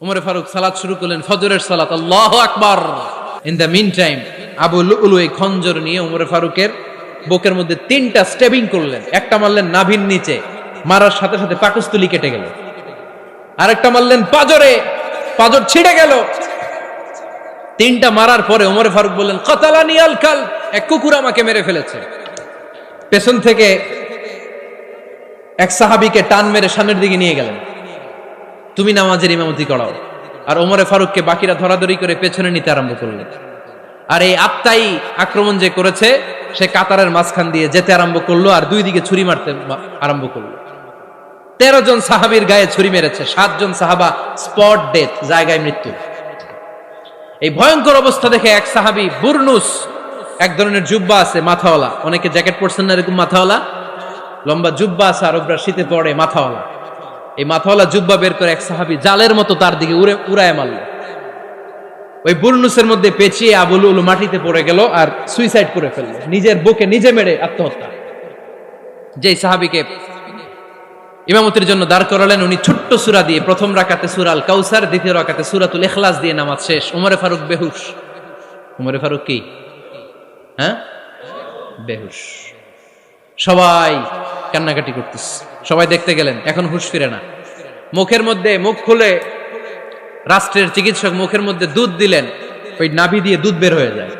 উমরে ফারুক সালাত শুরু করলেন, ফজরের সালাত, আল্লাহু আকবার। In the mean time Abu লুলু এই খঞ্জর নিয়ে উমরে ফারুকের বুকের মধ্যে 3টা স্টেবিং করলেন। একটা মারলেন নাভির নিচে, মারার সাথে সাথে পাকস্থলী কেটে গেল। আরেকটা মারলেন পাজরে, পাজর ছিঁড়ে গেল। 3টা মারার পরে উমরে ফারুক বললেন, কাতালানি আল কাল, এক কুকুর আমাকে মেরে ফেলেছে। পেছন থেকে এক সাহাবীকে টান মেরে সামনের দিকে নিয়ে গেলেন, তুমি নামাজের ইমামতি করাও। আর ওমরে ফারুককে বাকিরা ধরাধরি করে পেছনে নিতে আরম্ভ করলেন। আর এই আত্মাই আক্রমণ যে করেছে, সে কাতারের মাঝখান দিয়ে যেতে আরম্ভ করলো আর দুই দিকে ছুরি মারতে আরম্ভ করলো। 13 জন সাহাবীর গায়ে ছুরি মেরেছে, 7 জন সাহাবা স্পট ডেথ, জায়গায় মৃত্যু। এই ভয়ঙ্কর অবস্থা দেখে এক সাহাবী বুরনুস, এক ধরনের জুব্বা আছে মাথাওয়ালা, অনেকে জ্যাকেট পরছেন না এরকম মাথাওয়ালা, লম্বা জুব্বা আছে আর ওপরে শীতে পড়ে মাথাওয়ালা, এই মাথাওয়ালা জুব্বা বের করে এক সাহাবী জালের মতো তার দিকে উড়ায় মারল। ওই বুরনুসের মধ্যে পেঁচিয়ে আবু লুলু মাটিতে পড়ে গেল আর সুইসাইড করে ফেলল, নিজের বুকে নিজে মেরে আত্মহত্যা। যেই সাহাবীকে ইমামতির জন্য দাঁড় করালেন, উনি ছোট্ট সূরা দিয়ে প্রথম রাকাতে সূরা আল কাউসার, দ্বিতীয় রাকাতে সূরাতুল ইখলাস দিয়ে নামাজ শেষ। উমরে ফারুক বেহুশ। উমরে ফারুক কি বেহুশ। সবাই কান্নাকাটি করতেছে, সবাই দেখতে গেলেন, এখন হুঁশ ফিরে না। মুখের মধ্যে মুখ খুলে রাষ্ট্রের চিকিৎসক মুখের মধ্যে দুধ দিলেন, ওই নাভি দিয়ে দুধ বের হয়ে যায়,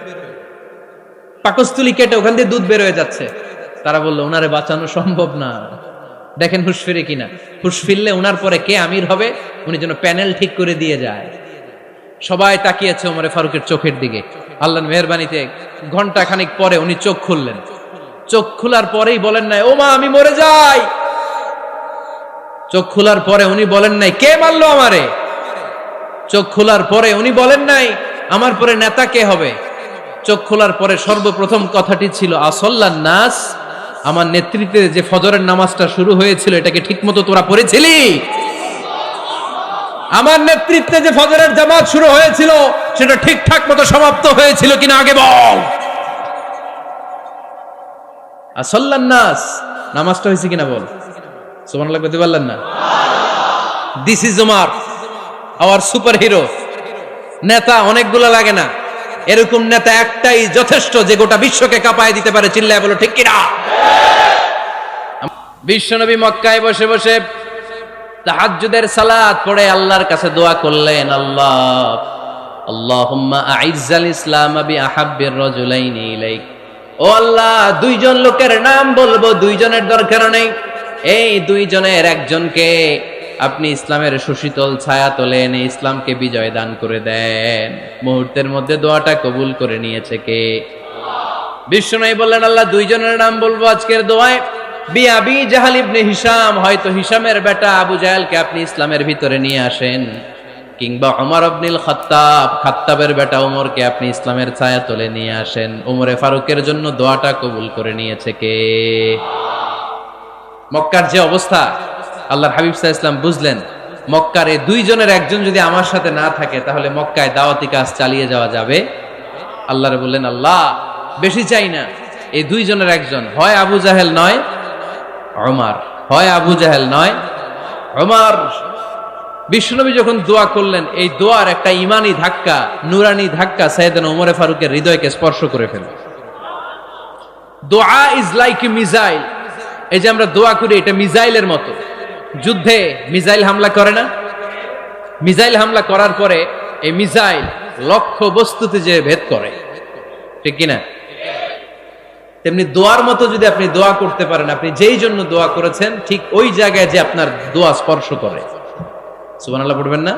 পাকস্থলী কেটে ওখান দিয়ে দুধ বের হয়ে যাচ্ছে। তারা বলল, ওনারে বাঁচানো সম্ভব না, দেখেন হুঁশ ফিরে কিনা। হুঁশ ফিরলে ওনার পরে কে আমির হবে, উনি যেন প্যানেল ঠিক করে দিয়ে যায়। সবাই তাকিয়েছে ওমরে ফারুকের চোখের দিকে। আল্লাহর মেহেরবানিতে ঘন্টা খানিক পরে উনি চোখ খুললেন। চোখ খোলার পরেই বলেন নাই, ও মা আমি মরে যাই। চোখ খোলার পরে উনি বলেন নাই, কে মারলো আমারে। চোখ খোলার পরে উনি বলেন নাই, আমার পরে নেতা কে হবে। চোখ খোলার পরে সর্বপ্রথম কথাটি ছিল, আসল্লান নাস, আমার নেতৃত্বে যে ফজরের নামাজটা শুরু হয়েছিল এটাকে ঠিকমতো তোরা পড়েছিলি? আমার নেতৃত্বে যে ফজরের জামাত শুরু হয়েছিল সেটা ঠিকঠাক মতো সমাপ্ত হয়েছিল কিনা আগে বল। আসল্লান নাস, নামাজটা হয়েছে কিনা বল। সুবহানাল্লাহ বলতে পারলেন না? This is Omar, hour super hero. নেতা অনেকগুলো লাগে না, এরকম নেতা একটাই যথেষ্ট যে গোটা বিশ্বকে কাঁপায় দিতে পারে। চিল্লায় বলো ঠিক কিনা। বিশ্বনবী মক্কায় বসে বসে তাহাজ্জুদের সালাত পড়ে আল্লাহর কাছে দোয়া করলেন, আল্লাহুম্মা আইজ্জাল ইসলাম বিআহাব্বির রাজুলাইনি ইলাইক। ও আল্লাহ, 2 জন লোকের নাম বলবো, 2 জনের দরকার নেই, এই 2 জনের একজনকে আপনি ইসলামের সুশীতল ছায়া তলে এনে ইসলামকে বিজয় দান করে দেন। মুহূর্তের মধ্যে দোয়াটা কবুল করে নিয়েছে কে? বিশ্বনবী বললেন, আল্লাহ 2 জনের নাম বলবো আজকের দোয়ায়। আবি জাহাল ইবনে হিশাম, হয়তো হিশামের বেটা আবু জাহেলকে আপনি ইসলামের ভিতরে নিয়ে আসেন, কিংবা ওমর ইবনুল খাত্তাব, খাত্তাবের বেটা ওমরকে আপনি ইসলামের ছায়া তলে নিয়ে আসেন। ওমরে ফারুকের জন্য দোয়াটা কবুল করে নিয়েছে কে? মক্কার যে অবস্থা, আল্লাহর হাবিব সাল্লাল্লাহু আলাইহি ওয়াসাল্লাম বুঝলেন, মক্কার এই 2 জনের একজন যদি আমার সাথে না থাকে তাহলে মক্কায় দাওয়াতি কাজ চালিয়ে যাওয়া যাবে। আল্লাহরে বললেন, আল্লাহ বেশি চাই না, এই 2 জনের একজন, হয় আবু জাহেল নয় ওমর, হয় আবু জাহেল নয় ওমর। বিশ্বনবী যখন দোয়া করলেন, এই দোয়ার একটা ইমানি ধাক্কা, নুরানি ধাক্কা সাইয়েদনা ওমরে ফারুকের হৃদয়কে স্পর্শ করে ফেলল। দোয়া ইজ লাইক এ মিসাইল। এই যে আমরা দোয়া করি, এটা মিসাইলের মতো। যুদ্ধে মিসাইল হামলা করে না? মিসাইল হামলা করার পরে এই মিসাইল লক্ষ্য বস্তুতে যে ভেদ করে, ঠিক কিনা? তেমনি দোয়ার মতো যদি আপনি দোয়া করতে পারেন, আপনি যেই জন্য দোয়া করেছেন ঠিক ওই জায়গায় যে আপনার দোয়া স্পর্শ করে। সুবহানাল্লাহ পড়বেন না?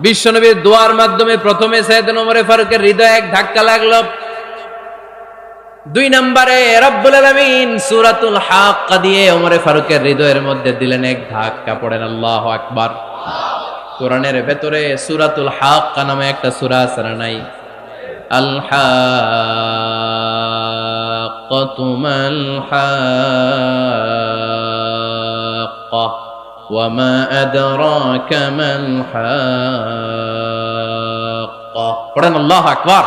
বিশ্বনবীর দোয়ার মাধ্যমে প্রথমে সাইয়েদনা ওমরে ফারুকের হৃদয়ে এক ধাক্কা লাগলো। 2 নম্বরে রব্বুল আলামিন সূরাতুল হাক্কা দিয়ে ওমরে ফারুকের হৃদয়ের মধ্যে দিলেন এক ধাক্কা। পড়েন আল্লাহু আকবার। কোরআনের ভেতরে সূরাতুল হাক্কা নামে একটা সূরা আছে না নাই? আল হাক্কাতু মাল হাক্কা ওয়া মা আদরাকা মাল হাক্কা। পড়েন আল্লাহু আকবার।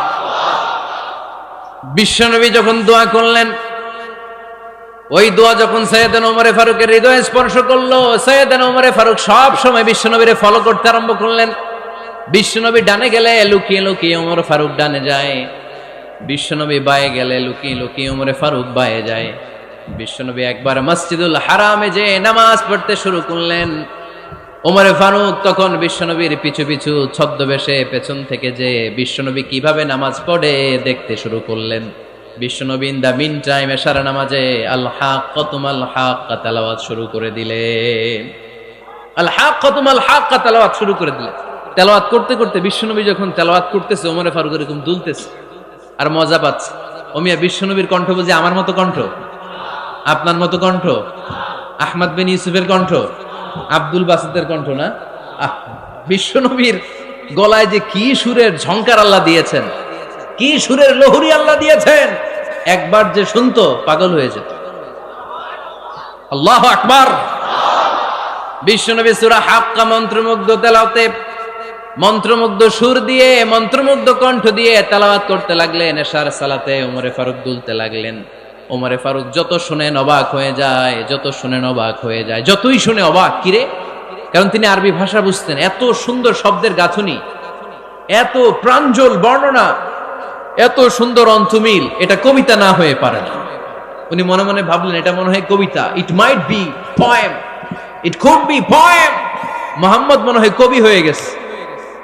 বিশ্বনবী যখন দোয়া করলেন, ওই দোয়া যখন সৈয়দনা ওমর ফারুকের হৃদয়ে স্পর্শ করলো, সৈয়দনা ওমর ফারুক সব সময় বিশ্বনবীরে ফলো করতে আরম্ভ করলেন। বিশ্বনবী ডানে গেলে লুকিয়ে লুকিয়ে ওমর ফারুক ডানে যায়, বিশ্বনবী বায়ে গেলে লুকিয়ে লুকিয়ে ওমর ফারুক বায়ে যায়। বিশ্বনবী একবার মসজিদুল হারামে যে নামাজ পড়তে শুরু করলেন, ওমর ফারুক তখন বিশ্বনবীর পিছু পিছু ছদ্মবেশে পেছন থেকে যে বিশ্বনবী কিভাবে নামাজ পড়ে দেখতে শুরু করলেন। বিশ্বনবী ইন দা মিন টাইম এশারা নামাজে আল হাক্কাতুমাল হাক্কা তেলাওয়াত শুরু করে দিলেন। আল হাক্কাতুমাল হাক্কা তেলাওয়াত শুরু করে দিলেন। তেলাওয়াত করতে করতে বিশ্বনবী যখন তেলাওয়াত করতেছে, ওমর ফারুক এরকম দুলতেছে আর মজা পাচ্ছে। ওমিয়া বিশ্বনবীর কণ্ঠ বুঝি আমার মতো কণ্ঠ, আপনার মতো কণ্ঠ, আহমদ বিন ইউসুফের কণ্ঠ, আব্দুল বাসিতের কণ্ঠ না। বিশ্বনবীর গলায় যে কি সুরের ঝংকার আল্লাহ দিয়েছেন, কি সুরের লহরী আল্লাহ দিয়েছেন, একবার যে শুনতো পাগল হয়ে যেত। আল্লাহু আকবার। বিশ্বনবী সূরা হাক্কা মন্ত্রমুগ্ধ তেলাওয়াতে, মন্ত্রমুগ্ধ সুর দিয়ে, মন্ত্রমুগ্ধ কণ্ঠ দিয়ে তেলাওয়াত করতে লাগলেন। এশার সালাতে ওমর ফারুক দুলতে লাগলেন। ওমর ফারুক যত শুনেন অবাক হয়ে যায়, যত শুনেন অবাক হয়ে যায়, যতই শুনে অবাক। কিরে? কারণ তিনি আরবি ভাষা বুঝতেন। এত সুন্দর শব্দের গাঁথুনি, এত প্রাঞ্জল বর্ণনা, এত সুন্দর অন্তমিল, এটা কবিতা না হয়ে পারে না। উনি মনে মনে ভাবলেন এটা মনে হয় কবিতা। It might be poem, it could be poem. Muhammad মনে হয় কবি হয়ে গেছে,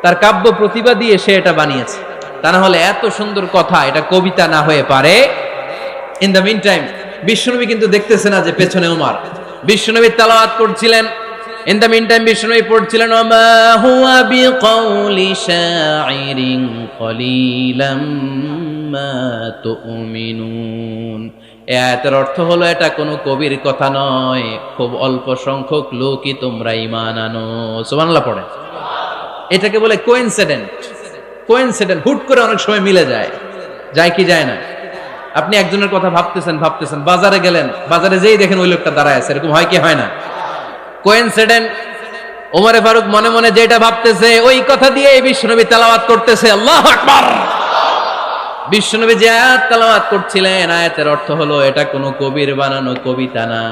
তার কাব্য প্রতিভা দিয়ে সে এটা বানিয়েছে। তা না হলে এত সুন্দর কথা, এটা কবিতা না হয়ে পারে। ইন দ্য মিন টাইম বিশ্বনবী কিন্তু দেখতেছে না যে পেছনে ওমর। বিশ্বনবী তেলাওয়াত করছিলেন। ইন দ্য মিন টাইম বিশ্বনবী পড়ছিলেন ওমা হুয়া বিকাউলি শাইরিন কলিলাম মা তুমিনুন। এই আয়াতের অর্থ হলো এটা কোনো কবির কথা নয়, খুব অল্প সংখ্যক লোকই তোমরা ঈমান আনো। সুবহানাল্লাহ পড়েন। এটাকে বলে কোইন্সিডেন্ট। কোইন্সিডেন্ট হুট করে অনেক সময় মিলে যায়, যায় কি যায় না। আপনি একজনের কথা ভাবতেছেন ভাবতেছেন, বাজারে গেলেন, বাজারে যেই দেখেন ওই লোকটা দাঁড়ায় আছে, এরকম হয় কি হয় না? কোইন্সিডেন্ট। ওমর ফারুক মনে মনে যেটা ভাবতেছে ওই কথা দিয়ে বিশ্বনবী তেলাওয়াত করতেছে। আল্লাহু আকবার। বিশ্বনবী যে আয়াত তেলাওয়াত করছিলেন, আয়াতের অর্থ হলো এটা কোনো কবির বানানো কবিতা না,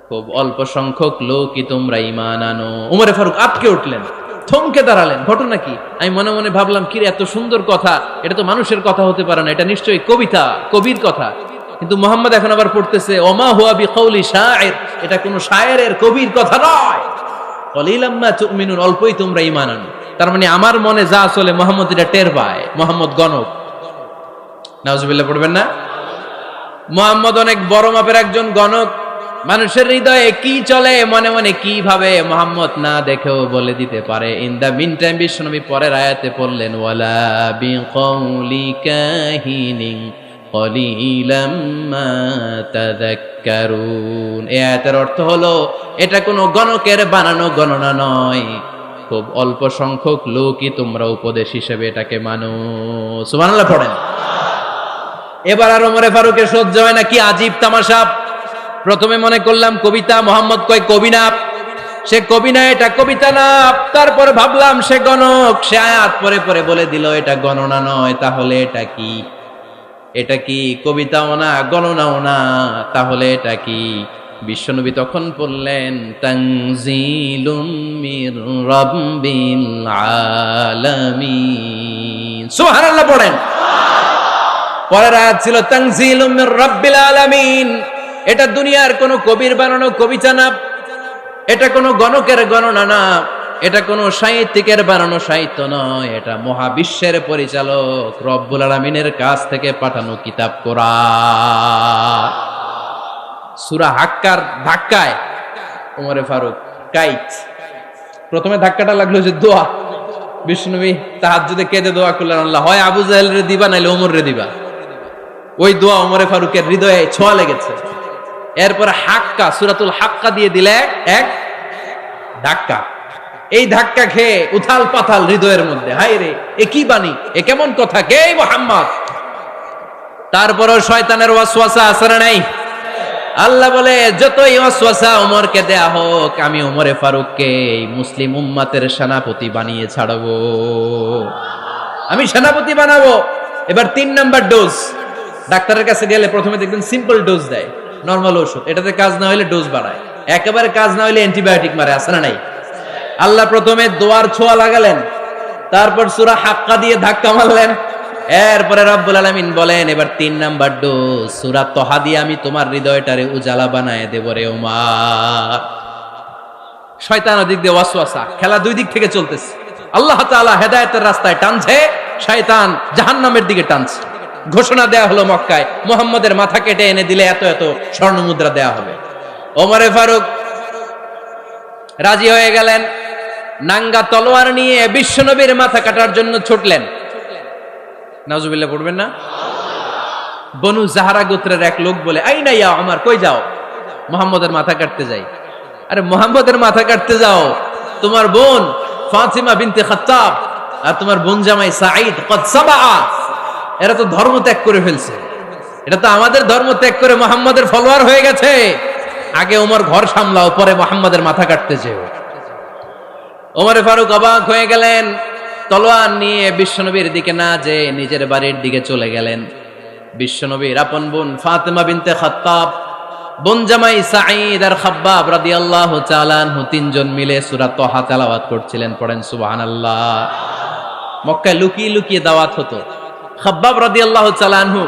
খুব অল্প সংখ্যক লোকই তোমরা ঈমান আনো। ওমর ফারুক আটকে উঠলেন, থমকে দাঁড়ালেন। ঘটনা কি? আমি মনে মনে ভাবলাম, কি রে, এত সুন্দর কথা, এটা তো মানুষের কথা হতে পারে না, এটা নিশ্চয়ই কবিতা, কবির কথা। কিন্তু মুহাম্মদ এখন আবার পড়তেছে ওমা হুয়া বিকাউলি শাইর, এটা কোনো শায়েরের, কবির কথা নয়। কলিলাম মা তুমিনুন, অল্পই তোমরা ঈমান আনো। তার মানে আমার মনে যা চলে মুহাম্মদ এটা টের পায়। মুহাম্মদ গণক। নাউজুবিল্লাহ পড়বেন না? মুহাম্মদ অনেক বড় মাপের একজন গণক। মানুষের হৃদয়ে কি চলে, মনে মনে কি ভাবে, মুহাম্মদ না দেখেও বলে দিতে পারে। ইন দা মিন টাইম বিশ্বনবী পরের আয়াতে পড়লেন ওয়ালা বিকাউলি কাহিনিন কলিলাম মা তাযাক্কারুন। এই আয়াতের অর্থ হলো এটা কোনো গণকের বানানো গণনা নয়, খুব অল্প সংখ্যক লোকই তোমরা উপদেশ হিসেবে এটাকে মানো। সুবহানাল্লাহ পড়েন। এবার আর ওমর ফারুকের সহ্য হয় না, কি আজীব তামাশা। প্রথমে মনে করলাম কবিতা, মোহাম্মদ কয় কবি না, সে কবি না, এটা কবিতা না। তারপরে ভাবলাম সে গণক, সে আয়াত পরে পরে বলে দিল এটা গণনা নয়, তাহলে এটা কি? এটা কি কবিতাও না, গণনাও না, তাহলে এটা কি? বিশ্বনবী তখন বললেন তানজিলুম মির রাব্বিল আলামিন। সুবহানাল্লাহ পড়েন। পরের আয়াত ছিল তানজিলুম মির রাব্বিল আলামিন। এটা দুনিয়ার কোন কবির বানানো কবিতা না, এটা কোন গণকের গণনা না, এটা কোন সাহিত্যিকের বানানো সাহিত্য নয়, এটা মহাবিশ্বের পরিচালক রব্বুল আলামিনের কাছ থেকে পাঠানো কিতাব কোরআন। সূরা হাক্কার ধাক্কায় ওমর ফারুক কাইত। প্রথমে ধাক্কাটা লাগলো যে দোয়া। বিশ্বনবী তাহাজ্জুদে কেঁদে দোয়া করলেন, আল্লাহ হয় আবু জাহেল রে দিবা, নাইলে ওমর রে দিবা। ওই দোয়া ওমর ফারুকের হৃদয়ে ছোঁয়া লেগেছে। এরপরে হাক্কা, সূরাতুল হাক্কা দিয়ে দিলে এক ধাক্কা। এই ধাক্কা খেয়ে উথাল পাথাল হৃদয়ের মধ্যে, হায় রে, এ কি বাণী, এ কেমন কথা, কে মুহাম্মদ? তারপরও শয়তানের ওয়াসওয়াসা আছে না নাই? আল্লাহ বলে যতই ওয়াসওয়াসা ওমরকে দেয়া হোক, আমি ওমরে ফারুককে এই মুসলিম উম্মাতের সেনাপতি বানিয়ে ছাড়বো, আমি সেনাপতি বানাবো। এবার 3 নাম্বার ডোজ। ডাক্তারের কাছে গেলে প্রথমে দেখবেন সিম্পল ডোজ দেয়, নরমাল ওষুধ, এটাতে কাজ না হলে ডোজ বাড়ায়, একেবারে কাজ না হলে অ্যান্টিবায়োটিক মারে, আছে না নাই? আল্লাহ প্রথমে দোয়ার ছোঁয়া লাগালেন, তারপর সূরা হাক্কা দিয়ে ধাক্কা মারলেন, এরপরে রব্বুল আলামিন বলেন এবার 3 নাম্বার ডোজ সূরা তহা দিয়ে আমি তোমার হৃদয়টারে উজালা বানায় দেব রে ওমর। শয়তান ওদিক দিয়ে ওয়াসওয়াসা, খেলা দুই দিক থেকে চলতেছে। আল্লাহ তাআলা হেদায়েতের রাস্তায় টানছে, শয়তান জাহান্নামের দিকে টানছে। ঘোষণা দেয়া হলো মক্কায়, মুহাম্মাদের মাথা কেটে এনে দিলে এত এত স্বর্ণ মুদ্রা দেয়া হবে। ওমরে ফারুক রাজি হয়ে গেলেন, নাঙ্গা তলোয়ার নিয়ে বিশ্বনবীর মাথা কাটার জন্য ছুটলেন। নাউজুবিল্লাহ পড়বেন না? বনু জাহরা গোত্রের এক লোক বলে, আইনা ইয়া ওমর, কই যাও? মুহাম্মাদের মাথা কাটতে যাই। আরে মুহাম্মাদের মাথা কাটতে যাও? তোমার বোন ফাতিমা বিনতে খাত্তাব আর তোমার বোন জামাই সাঈদ কদ সাবা, এরা তো ধর্ম ত্যাগ করে ফেলছে, এটা তো আমাদের ধর্ম ত্যাগ করে মুহাম্মাদের ফলোয়ার হয়ে গেছে। আগে ওমর ঘর সামলাও, পরে মুহাম্মাদের মাথা কাটতে যেও। ওমরে ফারুক অবাক হয়ে গেলেন, তলোয়ার নিয়ে বিশ্বনবীর দিকে না যে নিজের বাড়ির দিকে চলে গেলেন। বিশ্বনবীর আপন বোন ফাতিমা বিনতে খাত্তাব, বোন জামাই সাঈদ আর খাব্বাব রাদিয়াল্লাহু তাআলা আনহু তিনজন মিলে সূরা তহা তেলাওয়াত করছিলেন। পড়েন সুবহানাল্লাহ। মক্কায় লুকিয়ে লুকিয়ে দাওয়াত হতো। খাব্বাব রাদিয়াল্লাহু তাআলা আনহু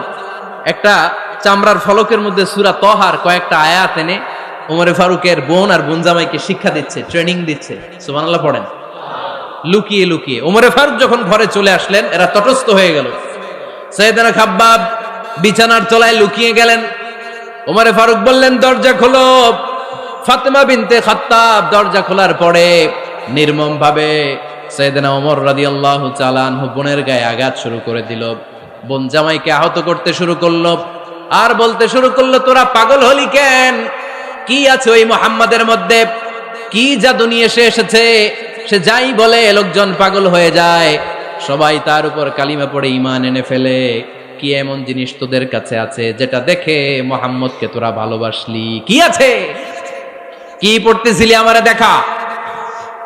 একটা চামড়ার ফলকের মধ্যে সূরা তহার কয়েকটা আয়াত এনে ওমরে ফারুকের বোন আর বোন জামাইকে শিক্ষা দিচ্ছে, ট্রেনিং দিচ্ছে। সুবহানাল্লাহ পড়েন। লুকিয়ে লুকিয়ে ওমরে ফারুক যখন ঘরে চলে আসলেন, এরা তটস্থ হয়ে গেল। সাইয়েদনা খাব্বাব বিছানার তলায় লুকিয়ে গেলেন। ওমরে ফারুক বললেন, দরজা খোলো। ফাতেমা বিনতে খাত্তাব দরজা খোলার পরে নির্মম ভাবে সাইয়েদনা ওমর রাদিয়াল্লাহু তাআলা আনহু বোনের গায়ে আঘাত শুরু করে দিল। বোন জামাইকে আহত করতে শুরু করলো আর বলতে শুরু করলো, তোরা পাগল হলি কেন? কি আছে ওই মুহাম্মাদের মধ্যে? কি জাদু নিয়ে এসেছে? সে যাই বলে লোকজন পাগল হয়ে যায়, সবাই তার উপর কালিমা পড়ে ঈমান এনে ফেলে। কি এমন জিনিস তোদের কাছে আছে যেটা দেখে মুহাম্মদকে তোরা ভালোবাসলি? কি আছে? কি পড়তেছিলি আমারে দেখা।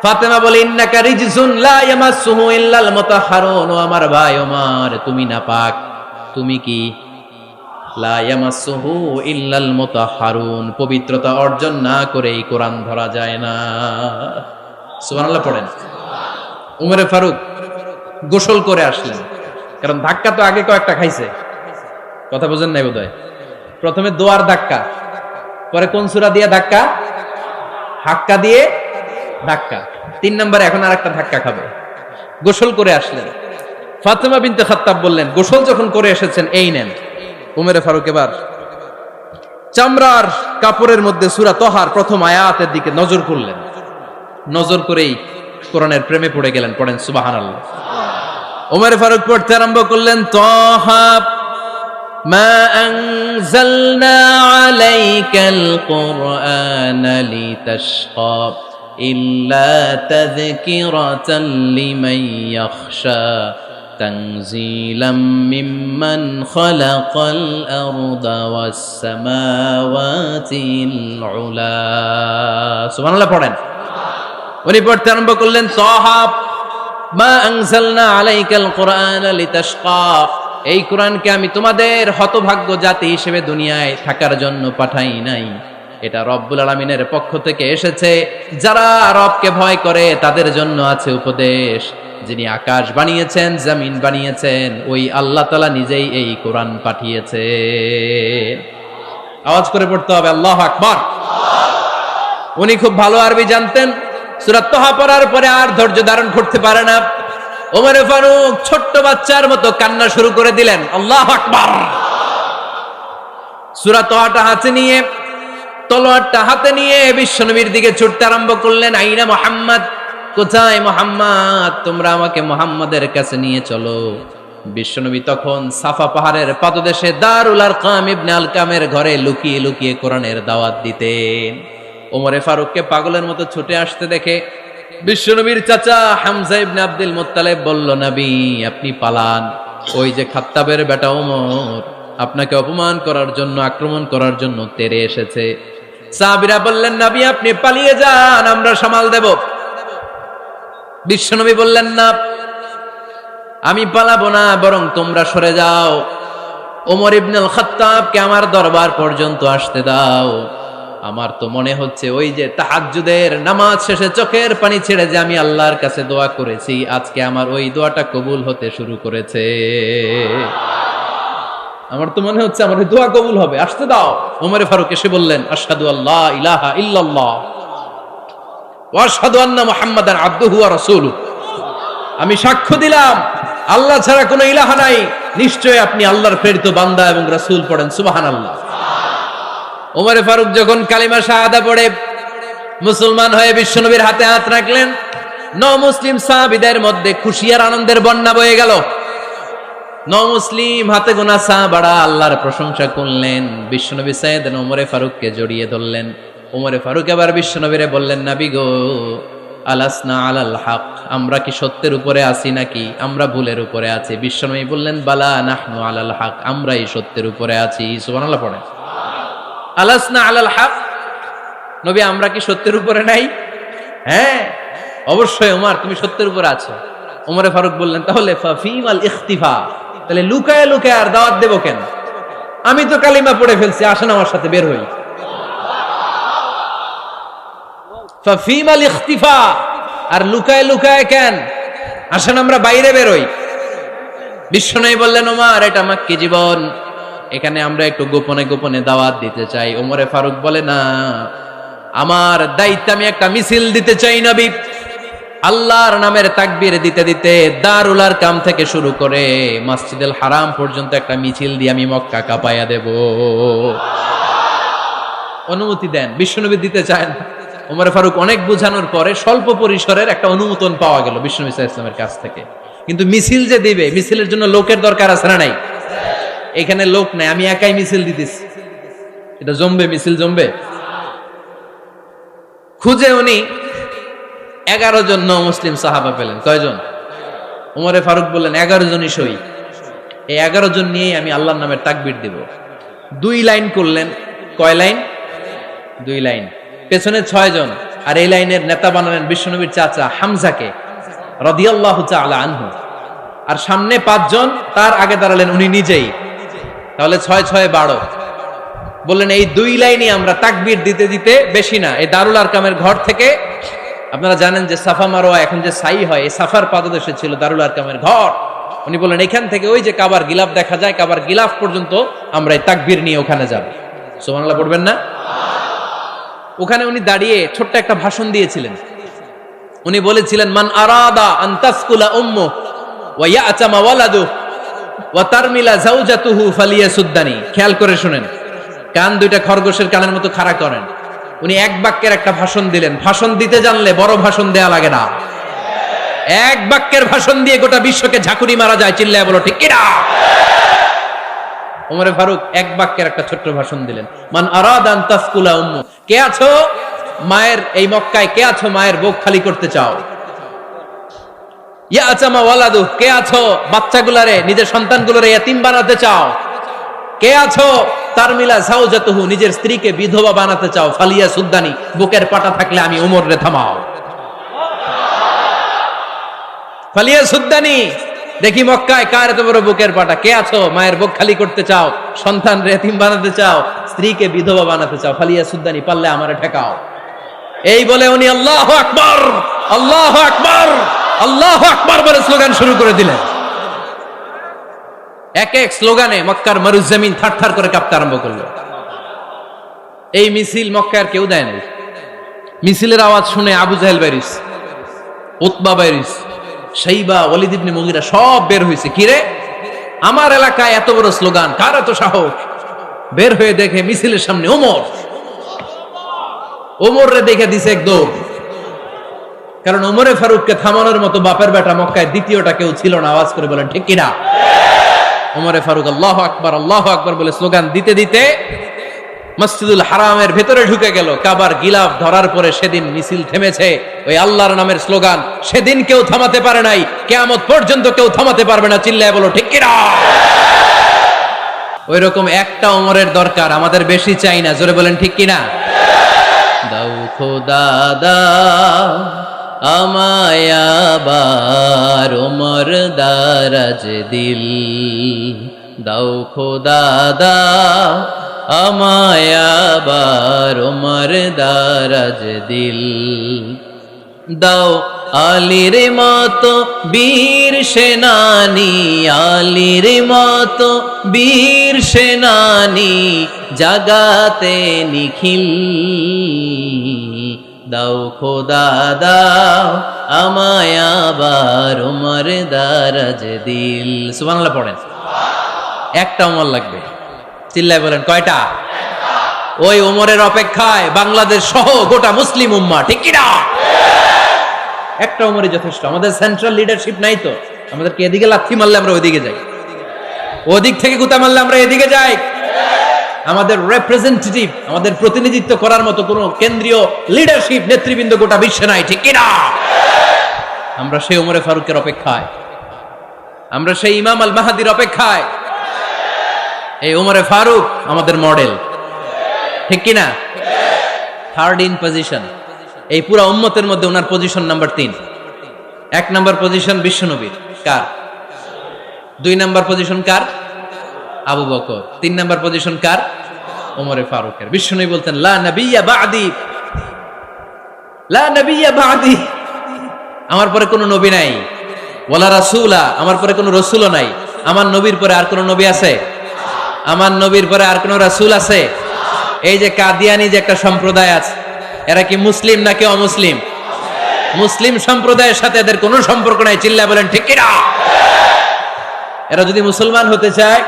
ফাতেমা বলে, ইন্নাকা রিজসুন লা ইয়ামাসসুহু ইল্লাল মুতাহহারুন। ও আমার ভাই ওমর, তুমি নাপাক। তুমি কি? লা ইয়ামাসসুহু ইল্লাল মুতাহহারুন, পবিত্রতা অর্জন না করে এই কোরআন ধরা যায় না। সুবহানাল্লাহ পড়েন। উমরে ফারুক গোসল করে আসলেন, কারণ ধাক্কা তো আগে কয়েকটা খাইছে। কথা বুঝেন নাই বোধহয়? প্রথমে দোয়ার ধাক্কা, পরে কোন সূরা দিয়ে ধাক্কা? হাক্কা দিয়ে ধাক্কা। 3 নম্বরে এখন আরেকটা ধাক্কা খাবে। গোসল করে আসলেন। ফাতেমা বিনতে খাত্তাব বললেন, গোসল যখন করে এসেছেন, এই নেন। উমরে ফারুক এবার চামড়ার কাপড়ের মধ্যে সূরা তহার প্রথম আয়াতের দিকে নজর করলেন। নজর করেই কোরআনের প্রেমে পড়ে গেলেন। পড়েন সুবহানাল্লাহ। উমরে ফারুক পড়তে আরম্ভ করলেন, তহা মা আনজালনা আলাইকাল কুরআনা লিতাশকা ইল্লা তাযকিরাতাল লিমান ইয়াখশা তানজিলাম মিম্মান খালাকাল আরদা ওয়াস সামাওয়াতিল উলা। সুবহানাল্লাহ পড়েন। উনি পড়তে আরম্ভ করলেন, তহা মা আনজালনা আলাইকাল কুরআনা লিতাশকা, এই কোরআনকে আমি তোমাদের হতভাগ্য জাতি হিসেবে দুনিয়ায় থাকার জন্য পাঠাই নাই। এটা রব্বুল আলামিনের পক্ষ থেকে এসেছে। যারা রবকে ভয় করে তাদের জন্য আছে উপদেশ। যিনি আকাশ বানিয়েছেন, জমিন বানিয়েছেন, ওই আল্লাহ তাআলা নিজেই এই কোরআন পাঠিয়েছে। আওয়াজ করে পড়তে হবে, আল্লাহু আকবার। উনি খুব ভালো আরবি জানতেন। সূরা তহা পড়ার পরে আর ধৈর্য ধারণ করতে পারে না। ওমরে ফারুক ছোট্ট বাচ্চার মতো কান্না শুরু করে দিলেন। আল্লাহু আকবার। সূরা তহাটা হাতে নিয়ে, তলোয়ারটা হাতে নিয়ে বিশ্বনবীর দিকে ছুটতে আরম্ভ করলেন। আইনা মুহাম্মদ, কোথায় মুহাম্মদ? তোমরা আমাকে মুহাম্মাদের কাছে নিয়ে চলো। বিশ্বনবী তখন সাফা পাহাড়ের পাদদেশে দারুল আরকাম ইবনে আলকামের ঘরে লুকিয়ে লুকিয়ে কোরআনের দাওয়াত দিতেন। ওমরে ফারুককে পাগলের মতো ছুটে আসতে দেখে বিশ্বনবীর চাচা হামজা ইবনে আব্দুল মুত্তালিব বলল, নবী আপনি পালান। ওই যে খাত্তাবের বেটা ওমর আপনাকে অপমান করার জন্য, আক্রমণ করার জন্য তেরে এসেছে। সাহাবীরা বললেন, নবী আপনি পালিয়ে যান, আমরা সামাল দেব। বিশ্বনবী বললেন, না আমি পালাবো না, বরং তোমরা সরে যাও। ওমর ইবনুল খাত্তাবকে আমার দরবার পর্যন্ত আসতে দাও। আমার তো মনে হচ্ছে ওই যে তাহাজ্জুদের নামাজ শেষে চোখের পানি ছেড়ে যে আমি আল্লাহর কাছে দোয়া করেছি, আজকে আমার ওই দোয়াটা কবুল হতে শুরু করেছে। আমার তো মনে হচ্ছে আমার দোয়া কবুল হবে, আসতে দাও। ওমর ফারুক এসে বললেন, আশহাদু আল্লা ইলাহা ইল্লাল্লাহ ওয়া আশহাদু আন্না মুহাম্মাদান আবদুহু ওয়া রাসূলুহু। আমি সাক্ষ্য দিলাম আল্লাহ ছাড়া কোনো ইলাহা নাই, নিশ্চয় আপনি আল্লাহর প্রেরিত বান্দা এবং রাসূল। পড়েন সুবহানাল্লাহ। ওমর ফারুক যখন কালিমা শাহাদা পড়ে মুসলমান হয়ে বিশ্বনবীর হাতে হাত রাখলেন, মুসলিম সাহাবীদের মধ্যে খুশি আর আনন্দের বন্যা বয়ে গেল। মুসলিম হাতে গোনা সাহাবারা আল্লাহর প্রশংসা করলেন। বিশ্বনবী সাইয়েদনা ওমর ফারুককে জড়িয়ে ধরলেন। ওমর ফারুক এবার বিশ্বনবীরে বললেন, নবী গো, আলাসনা আলাল হক, আমরা কি সত্যের উপরে আছি নাকি আমরা ভুলের উপরে আছি? বিশ্বনবী বললেন, বালা নাহনু আলাল হক, আমরাই সত্যের উপরে আছি। সুবহানাল্লাহ পড়েন। আলাসনা আলাল হক, নবী আমরা কি সত্যের উপরে নাই? হ্যাঁ অবশ্যই ওমর, তুমি সত্যের উপরে আছো। ওমরে ফারুক বললেন, তাহলে ফাফিমাল ইখতিফা, তাহলে লুকায় লুকায় আর দাওয়াত দেব কেন? আমি তো কালিমা পড়ে ফেলছি, আসেন আমার সাথে বের হই। ফাফিমাল ইখতিফা, আর লুকায় লুকায় কেন? আসেন আমরা বাইরে বের হই। বিশ্বনবী বললেন, ওমর এটা মাক্কি জীবন, এখানে আমরা একটু গোপনে গোপনে দাওয়াত দিতে চাই। ওমরে ফারুক বলে, না, আমার দায়িত্ব, আমি একটা মিছিল দিতে চাই নবী। আল্লাহর নামের তাকবীর দিতে দিতে দারুল আরকাম থেকে শুরু করে মসজিদুল হারাম পর্যন্ত একটা মিছিল দিয়ে আমি মক্কা কাঁপাইয়া দেব। অনুমতি দেন। বিশ্বনবী দিতে চান। ওমর ফারুক অনেক বোঝানোর পরে স্বল্প পরিসরের একটা অনুমোদন পাওয়া গেল বিশ্বনবী সাল্লাল্লাহু আলাইহি ওয়াসাল্লামের কাছ থেকে। কিন্তু মিছিল যে দিবে, মিছিলের জন্য লোকের দরকার আছে না নাই? এখানে লোক নাই, আমি একাই মিছিল দিতেছি। এটা জমবে? মিছিল জমবে? খুঁজে উনি 11 জন মুসলিম সাহাবা পেলেন। কয়জন? ওমরে ফারুক বললেন, 11 জনই সই। এই 11 জন নিয়েই আমি আল্লাহর নামের তাকবীর দিব। 2 লাইন করলেন। কয় লাইন? 2 লাইন। পেছনে 6 জন, আর এই লাইনের নেতা বানালেন বিশ্বনবীর চাচা হামজাকে রাদিয়াল্লাহু তাআলা আনহু। আর সামনে 5 জন, তার আগে দাঁড়ালেন উনি নিজেই। তাহলে 6 6 12। বললেন, এই 2 লাইনই আমরা তাকবীর দিতে দিতে, বেশি না, এই দারুল আরকামের ঘর থেকে, আপনারা জানেন যে সাফা মারোয়া এখন যে সাই হয়, এই সাফার পাদদেশে ছিল দারুল আরকামের ঘর। উনি বললেন, এখান থেকে ওই যে কাবার গিলাফ দেখা যায়, কাবার গিলাফ পর্যন্ত আমরা এই তাকবীর নিয়ে ওখানে যাব। সুবহানাল্লাহ পড়বেন না? ওখানে উনি দাঁড়িয়ে ছোট্ট একটা ভাষণ দিয়েছিলেন। উনি বলেছিলেন, মান আরাদা আন তাসকুলা উম্মু ওয়া ইয়াতামা ওয়ালাদু ওয়া তারমিলা যাওজাতুহু ফালিয়াসুদ্দানি। খেয়াল করে শুনেন, কান দুইটা খরগোশের কানের মতো খাড়া করেন। উনি এক বাক্যের একটা ভাষণ দিলেন। ভাষণ দিতে জানলে বড় ভাষণ দেয়া লাগে না। এক বাক্যের ভাষণ দিয়ে গোটা বিশ্বকে ঝাঁকুনি মারা যায়। চিল্লায় বলো ঠিক কিনা? ওমরে ফারুক এক বাক্যের একটা ছোট্ট ভাষণ দিলেন। মান আরাদা আন তাসকুলা উম্মু, কে আছো মায়ের এই মক্কায়, কে আছো মায়ের বুক খালি করতে চাও? ইয়াতামা ওয়ালাদু, কে আছো বাচ্চাগুলারে, নিজের সন্তানগুলোরে ইয়াতিম বানাতে চাও? কে আছো তারমিলা যাওজাতুহু, নিজের স্ত্রীকে বিধবা বানাতে চাও? ফালিয়া সুদ্দানি, বুকের পাটা থাকলে আমি ওমর রে থামাও। ফালিয়া সুদ্দানি, দেখি মক্কায় কার এত বড় বুকের পাটা। কে আছো মায়ের বুক খালি করতে চাও, সন্তান রে এতিম বানাতে চাও, স্ত্রীকে বিধবা বানাতে চাও? ফালিয়া সুদ্দানি, পারলে আমারে ঠেকাও। এই বলে উনি আল্লাহু আকবার, আল্লাহু আকবার, আল্লাহু আকবার বলে স্লোগান শুরু করে দিলেন। এক এক স্লোগানে মক্কার মরুজমিন থারথার করে কাঁপতে আরম্ভ করলো। এই মিছিল মক্কার কেউ দেয় নাই। মিছিলের আওয়াজ শুনে আবু জাহেল বাইরিস, উতবা বাইরিস, শাইবা, ওয়ালিদ ইবনে মুগীরা সব বের হয়েছে। কিরে, আমার এলাকায় এত বড় স্লোগান, কার এত সাহস? বের হয়ে দেখে মিছিলের সামনে ওমর। ওমর রে দেখে দিছে এক দৌড়। কারণ ওমরে ফারুককে থামানোর মতো বাপের বেটা মক্কায় দ্বিতীয়টা কেউ ছিল না। আওয়াজ করে বলেন ঠিক কিনা? ওমরে ফারুক আল্লাহু আকবার, আল্লাহু আকবার বলে স্লোগান দিতে দিতে মসজিদুল হারামের ভেতরে ঢুকে গেল। কাবার গিলাফ ধরার পরে সেদিন মিছিল থেমেছে। ওই আল্লাহর নামের স্লোগান সেদিন কেউ থামাতে পারে নাই, কিয়ামত পর্যন্ত কেউ থামাতে পারবে না। চিল্লায় বলো ঠিক কিনা? ওই রকম একটা ওমরের দরকার, আমাদের বেশি চাই না। জোরে বলেন ঠিক কিনা? দাও খোদা দাও আমায় আবার ওমর দারাজ দিল, দাও খোদা দাও আমায় আবার ওমর দারাজ দিল, দাও আলীর মতো বীর সেনানী, আলীর মতো বীর সেনানী জাগাতে নিখিল, দাও খোদা দাও আমায় আবার ওমর দারাজ দিল। সুবহানাল্লাহ পড়েন। একটা ওমর লাগবে, চিল্লায় বলেন কয়টা? ওই ওমরের অপেক্ষায় বাংলাদেশ সহ গোটা মুসলিম উম্মাহ, ঠিক কি না? একটা ওমরই যথেষ্ট। আমাদের সেন্ট্রাল লিডারশিপ নাই তো, আমাদেরকে এদিকে লাথি মারলে আমরা ওইদিকে যাই, ওদিক থেকে গুতা মারলে আমরা এদিকে যাই। আমাদের রিপ্রেজেন্টেটিভ, আমাদের প্রতিনিধিত্ব করার মতো কোনো কেন্দ্রীয় লিডারশিপ নেতৃবৃন্দ গোটা বিশ্বে নাই, ঠিক কি না? আমরা সেই ওমরে ফারুকের অপেক্ষায়, আমরা সেই ইমাম আল মাহাদির অপেক্ষায়। এই ওমরে ফারুক আমাদের মডেল, ঠিক কি না? থার্ড ইন পজিশন এই পুরা উম্মতের মধ্যে ওনার পজিশন নাম্বার 3। 1 নাম্বার পজিশন বিশ্বনবীর, কার? 2 নাম্বার পজিশন কার? আবু বকর। 3 নাম্বার পজিশন কার? ওমরে ফারুকের। বিশ্বনবী বলতেন লা নবিয়্যা বা'দি, লা নবিয়্যা বা'দি, আমার পরে কোনো নবী নাই। ওয়ালা রাসূলা, আমার পরে কোনো রাসূলও নাই। আমার নবীর পরে আর কোনো নবী আছে? আমার নবীর পরে আর কোনো রাসূল আছে? এই যে কাদিয়ানি যে একটা সম্প্রদায় আছে, এরা কি মুসলিম নাকি অমুসলিম? মুসলিম সম্প্রদায়ের সাথে এদের কোনো সম্পর্ক নাই, চিল্লায় বলেন ঠিক কি না? এরা যদি মুসলমান হতে চায়,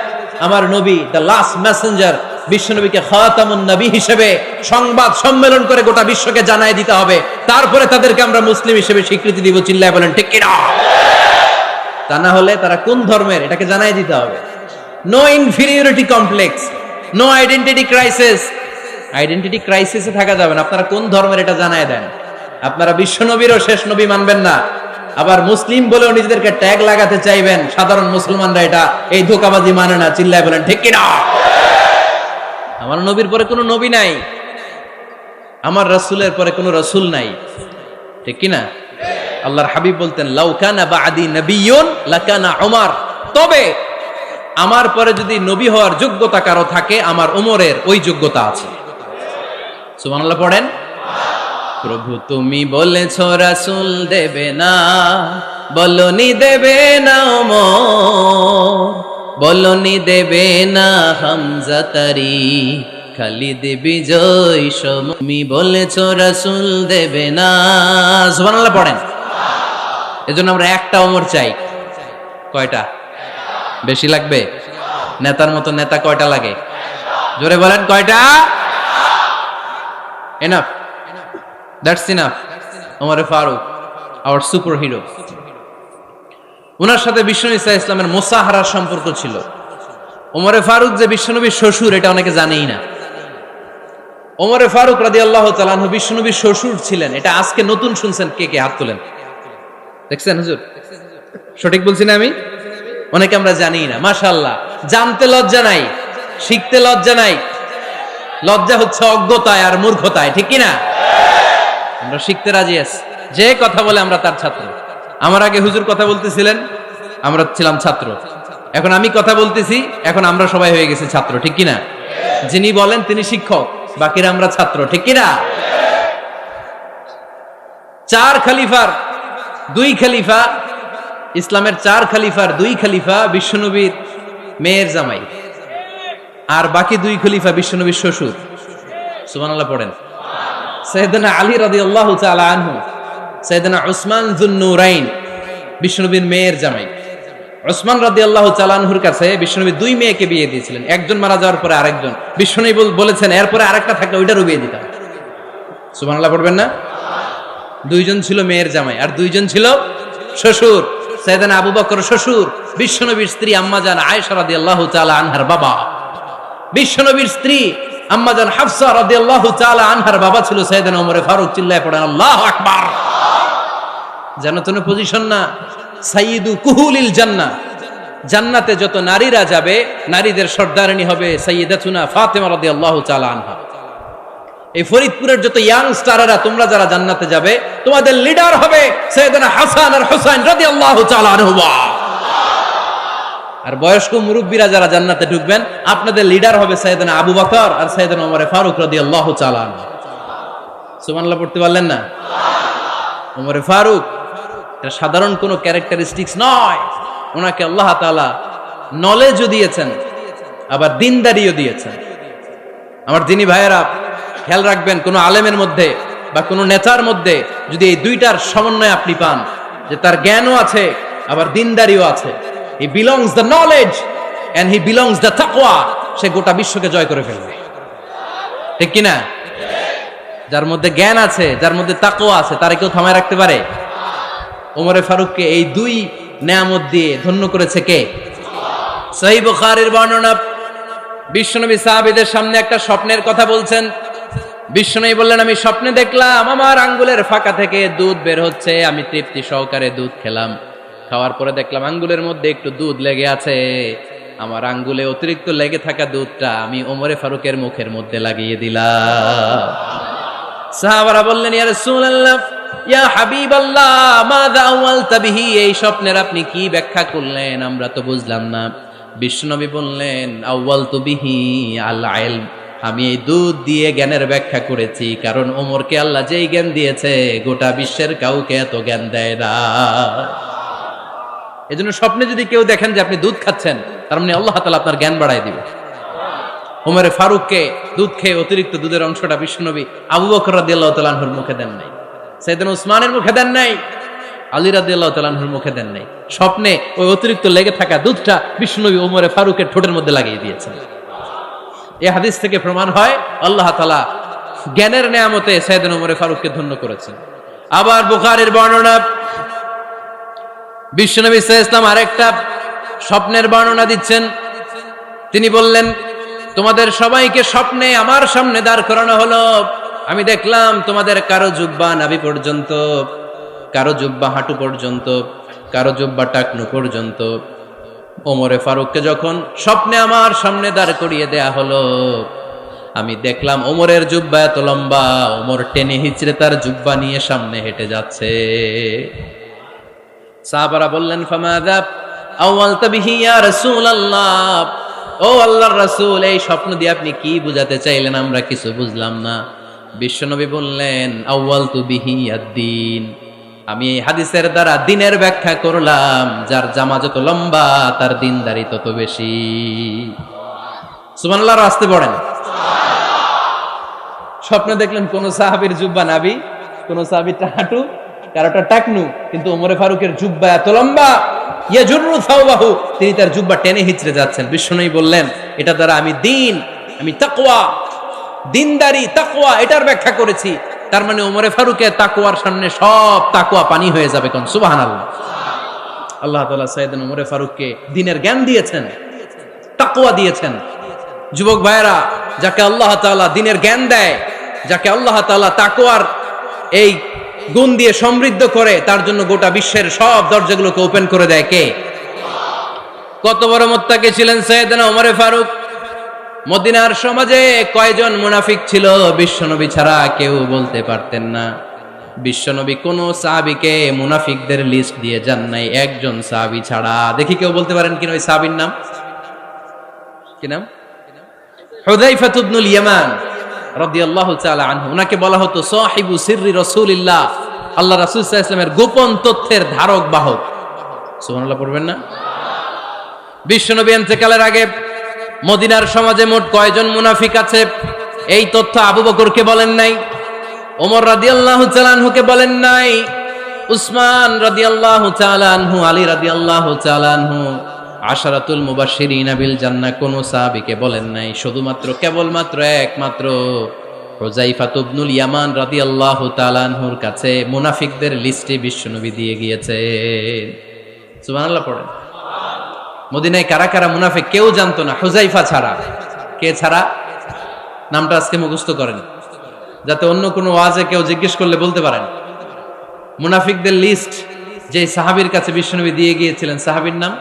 আমার নবী দ্য লাস্ট মেসেঞ্জার বিশ্বনবীকে খাতামুন নবী হিসেবে সংবাদ সম্মেলন করে গোটা বিশ্বকে জানায় দিতে হবে, তারপরে তাদেরকে আমরা মুসলিম হিসেবে স্বীকৃতি দিব, চিল্লায় বলেন ঠিক কি না? তা না হলে তারা কোন ধর্মের এটাকে জানায় দিতে হবে। No inferiority complex, no identity crisis. Identity ক্রাইসিসে থাকা যাবে না, আপনারা কোন ধর্মের এটা জানায় দেন। আপনারা বিশ্বনবীরও শেষ নবী মানবেন না, আবার মুসলিম বলেও নিজেদেরকে ট্যাগ লাগাতে চাইবেন। সাধারণ মুসলমানরা এটা এই ধোঁকাবাজি মানে না, চিল্লায় বলেন ঠিক কি না? আমার নবীর পরে কোনো নবী নাই, আমার রাসূলের পরে কোনো রাসূল নাই, ঠিক কি না? আল্লাহর হাবিব বলতেন লাউ কানা বা'দি নাবিয়্যুন লাকানা উমর, তবে আমার পরে যদি নবী হওয়ার যোগ্যতা কারো থাকে, আমার ওমরের ওই যোগ্যতা আছে। সুবহানাল্লাহ পড়েন। প্রভু তুমি বলেছো রাসূল দেবে না, বলনি দেবে না ওমর, বলনি দেবে না হামজা তারি, খালিদ বিজয় সম, তুমি বলেছো রাসূল দেবে না। সুবহানাল্লাহ পড়েন। এজন্য আমরা একটা ওমর চাই। কয়টা? বেশি লাগবে? নেতার মতো নেতা কয়টা লাগে? জোরে বলেন কয়টা? Enough, that's enough. Omar Farooq our superhero. ওনার সাথে বিশ্বনবী সাল্লাল্লাহু আলাইহি ওয়াসাল্লামের মুসাহারার সম্পর্ক ছিল। ওমরে ফারুক যে বিশ্বনবীর শ্বশুর, এটা অনেকে জানেই না। ওমরে ফারুক রাদিয়াল্লাহু তাআলা আনহু বিশ্বনবীর শ্বশুর ছিলেন, এটা আজকে নতুন শুনছেন। কে কে হাত তোলেন? দেখছেন হুজুর? সঠিক বলছি না আমি? অনেকে আমরা জানি না। মাশাআল্লাহ, জানতে লজ্জা নাই, শিখতে লজ্জা নাই। লজ্জা হচ্ছে অজ্ঞতায় আর মূর্খতায়, ঠিক কি না? আমরা শিখতে রাজি আছি। যে কথা বলে আমরা তার ছাত্র। আমার আগে হুজুর কথা বলতেছিলেন, আমরা ছিলাম ছাত্র। এখন আমি কথা বলতেছি, এখন আমরা সবাই হয়ে গেছি ছাত্র, ঠিক কি না? যিনি বলেন তিনি শিক্ষক, বাকিরা আমরা ছাত্র, ঠিক কি না? 4 খলিফার 2 খলিফা, ইসলামের 4 খলিফার 2 খলিফা বিশ্বনবীর মেয়ের জামাই, আর বাকি 2 খলিফা বিশ্বনবীর শ্বশুর। সুবহানাল্লাহ পড়েন। সাইয়েদনা আলী রাদিয়াল্লাহু তাআলা আনহু, সাইয়েদনা উসমান যুন-নূরাইন বিশ্বনবীর মেয়ের জামাই। উসমান রাদিয়াল্লাহু তাআলা আনহুর কাছে বিশ্বনবী 2 মেয়েকে বিয়ে দিয়েছিলেন। একজন মারা যাওয়ার পরে আরেকজন। বিশ্বনবী বলেছেন এরপরে আরেকটা থাকলে ওইটারও বিয়ে দিতাম। সুবহানাল্লাহ পড়বেন না? 2 জন ছিল মেয়ের জামাই আর 2 জন ছিল শ্বশুর। সাইয়েদনা আবু বকর শ্বশুর, বিশ্বনবীর স্ত্রী আম্মাজান আয়েশা রাদিয়াল্লাহু তাআলা আনহার বাবা। বিশ্বনবীর স্ত্রী আম্মাজান হাফসা রাদিয়াল্লাহু তাআলা আনহার বাবা ছিল সাইয়েদনা ওমর ফারুক। চিল্লায় পড়েন আল্লাহু আকবার। জানো তো পজিশন না? সাইয়্যিদু কুহুলিল জান্নাহ, জান্নাতে যত নারীরা যাবে, নারীদের সর্দারিনী হবে সাইয়্যিদাতুনা ফাতেমা রাদিয়াল্লাহু তাআলা আনহা। এই ফরিদপুরের যত ইয়াং স্টাররা তোমরা যারা জান্নাতে যাবে, তোমাদের লিডার হবে সাইয়েদনা হাসান আর হুসাইন রাদিয়াল্লাহু তাআলা আনহুমা। আর বয়স্ক মুরব্বীরা যারা জান্নাতে ঢুকবেন, আপনাদের লিডার হবে সাইয়েদনা আবু বকর আর সাইয়েদনা ওমর ফারুক রাদিয়াল্লাহু তাআলা আনহু। সুবহানাল্লাহ পড়তে পারলেন না? ওমর ফারুক এটা সাধারণ কোনো ক্যারেক্টারিস্টিক্স নয়, ওনাকে আল্লাহ তাআলা নলেজও দিয়েছেন, আবার দিনদারিও দিয়েছেন। আমার দিনী ভাইয়েরা খেয়াল রাখবেন, কোন আলেমের মধ্যে বা কোন নেতার মধ্যে যদি এই দুইটার সমন্বয় আপনি পান, যে তার জ্ঞানও আছে আবার দিনদারিও আছে, he belongs the knowledge and he belongs the তাকওয়া, সে গোটা বিশ্বকে জয় করে ফেলবে। ঠিক কিনা? যার মধ্যে জ্ঞান আছে, যার মধ্যে তাকওয়া আছে, তারে কেউ থামায় রাখতে পারে? ওমরে ফারুককে এই দুই নেয়ামত দিয়ে ধন্য করেছে কে? সহিহ বুখারীর বর্ণনা, বিশ্বনবী সাহাবীদের সামনে একটা স্বপ্নের কথা বলছেন। বিশ্বনবী বললেন, আমি স্বপ্নে দেখলাম আমার আঙ্গুলের ফাঁকা থেকে দুধ বের হচ্ছে, আমি তৃপ্তি সহকারে দুধ খেলাম। খাওয়ার পরে দেখলাম আঙ্গুলের মধ্যে একটু দুধ লেগে আছে। আমার আঙ্গুলে অতিরিক্ত লেগে থাকা দুধটা আমি ওমরে ফারুকের মুখের মধ্যে লাগিয়ে দিলাম। সাহাবারা বললেন, ইয়া রাসূলুল্লাহ, ইয়া হাবিবাল্লাহ, মাযা আওয়ালতা বিহি, এই স্বপ্নের আপনি কি ব্যাখ্যা করলেন, আমরা তো বুঝলাম না। বিশ্বনবী বললেন, আওয়ালতু বিহি আল ইলম, আমি এই দুধ দিয়ে জ্ঞানের ব্যাখ্যা করেছি, কারণ ওমরকে আল্লাহ যেই জ্ঞান দিয়েছে গোটা বিশ্বের কাউকে এত জ্ঞান দেয় না। এজন্য স্বপ্নে যদি কেউ দেখেন যে আপনি দুধ খাচ্ছেন, তার মানে আল্লাহ তাআলা আপনার জ্ঞান বাড়ায় দিবে। ওমরে ফারুককে দুধ খেয়ে অতিরিক্ত দুধের অংশটা বিশ্বনবী আবু বকর রাদিয়াল্লাহু তাআলা আনহুর মুখে দেন নাই, সাইয়েদনা উসমানের মুখে দেন নাই, আলী রাদিয়াল্লাহু তাআলা আনহুর মুখে দেন নাই। স্বপ্নে ওই অতিরিক্ত লেগে থাকা দুধটা বিশ্বনবী ওমরে ফারুকের ঠোঁটের মধ্যে লাগিয়ে দিয়েছেন। এই হাদিস থেকে প্রমাণ হয় আল্লাহ তাআলা জ্ঞানের নেয়ামতে সাইয়েদনা ওমরে ফারুককে ধন্য করেছেন। আবার বুখারীর বর্ণনা, বিশ্বনবী সাল্লাল্লাহু আলাইহি ওয়াসাল্লাম আরেকটা স্বপ্নের বর্ণনা দিচ্ছেন। তিনি বললেন, তোমাদের সবাইকে স্বপ্নে আমার সামনে দাঁড় করানো হলো। আমি দেখলাম তোমাদের কারো জুব্বা নাভি পর্যন্ত, কারো জুব্বা হাঁটু পর্যন্ত, কারো জুব্বা টাকনু পর্যন্ত। ওমরে ফারুককে যখন স্বপ্নে আমার সামনে দাঁড় করিয়ে দেয়া হলো, আমি দেখলাম ওমরের জুব্বা এত লম্বা, ওমর টেনে হিচড়ে তার জুব্বা নিয়ে সামনে হেঁটে যাচ্ছে। সাহাবারা বললেন, ফামাযা আওয়ালতা বিহি ইয়া রাসূলুল্লাহ, ও আল্লাহর রাসূল, এই স্বপ্ন দিয়ে আপনি কি বুঝাতে চাইলেন, আমরা কিছু বুঝলাম না। বিশ্বনবী বললেন, আউয়ালতু বিহি আদ-দীন, আমি এই হাদিসের দ্বারা দ্বীনের ব্যাখ্যা করলাম, যার জামা যত লম্বা তার দ্বীনদারি তত বেশি। সুবহানাল্লাহ, আসতে পড়েন। স্বপ্নে দেখলেন কোন সাহাবীর জুব্বা নাভি, কোন সাহাবীরটা হাঁটু, কারোটা টাকনু, কিন্তু ওমরে ফারুকের জুব্বা এত লম্বা, ইয়াজুরু সাওবাহু, তিনি তার জুব্বা টেনে হিচড়ে যাচ্ছেন। বিশ্বনবী বললেন, এটা দ্বারা আমি দ্বীন, আমি তাকওয়া, দ্বীনদারি, তাকওয়া, এটার ব্যাখ্যা করেছি। তার মানে ওমরে ফারুকের তাকওয়ার সামনে সব তাকওয়া পানি হয়ে যাবে। কোন সুবহানাল্লাহ। আল্লাহ তাআলা সাইয়েদনা ওমরে ফারুককে দ্বীনের জ্ঞান দিয়েছেন, তাকওয়া দিয়েছেন। যুবক ভাইয়েরা, যাকে আল্লাহ তাআলা দ্বীনের জ্ঞান দেয়, যাকে আল্লাহ তাআলা তাকওয়ার এই গুণ দিয়ে সমৃদ্ধ করে, তার জন্য গোটা বিশ্বের সব দরজাগুলোকে ওপেন করে দেয় কে? কত বড় মুত্তাকি ছিলেন সাইয়েদনা ওমরে ফারুক। মদিনার সমাজে কয়জন মুনাফিক ছিল বিশ্বনবী ছাড়া কেউ বলতে পারতেন না। বিশ্বনবী কোন সাহাবীকে মুনাফিকদের লিস্ট দিয়ে যান নাই, একজন সাহাবী ছাড়া। দেখি কেউ বলতে পারেন কিনা ওই সাহাবীর নাম? কি নাম? হুযায়ফা ইবনুল ইয়ামান রাদিয়াল্লাহু তাআলা আনহু। উনাকে বলা হতো সাহিবু সিররি রাসূলিল্লাহ, আল্লাহ রাসূল সাল্লাল্লাহু আলাইহি ওয়াসাল্লামের গোপন তথ্যের ধারক বাহক। সুবহানাল্লাহ পড়বেন না? বিশ্বনবী ইন্তেকালের আগে মদিনার সমাজে মোট কয়জন মুনাফিক আছে, এই তথ্য আবু বকরকে বলেন নাই, ওমর রাদিয়াল্লাহু তাআলা আনহুকে বলেন নাই, উসমান রাদিয়াল্লাহু তাআলা আনহু, আলী রাদিয়াল্লাহু তাআলা আনহু, আশারাতুল মুবাশশিরিনা বিল জান্নাহ কোন সাহাবীকে বলেন নাই। শুধুমাত্র কেবলমাত্র একমাত্র হুযায়ফা ইবনুল ইয়ামান রাদিয়াল্লাহু তাআলা আনহুর কাছে মুনাফিকদের লিস্টে বিশ্বনবী দিয়ে গিয়েছেন। সুবহানাল্লাহ পড়েন। মদিনায় কারা কারা মুনাফিক কেউ জানতো না, হুযায়ফা ছাড়া। কে ছাড়া? নামটা আজকে মুখস্থ করেন, যাতে অন্য কোনো ওয়াজে কেউ জিজ্ঞেস করলে বলতে পারেন। মুনাফিকদের লিস্ট যে সাহাবীর কাছে বিশ্বনবী দিয়ে গিয়েছিলেন, সাহাবীর নাম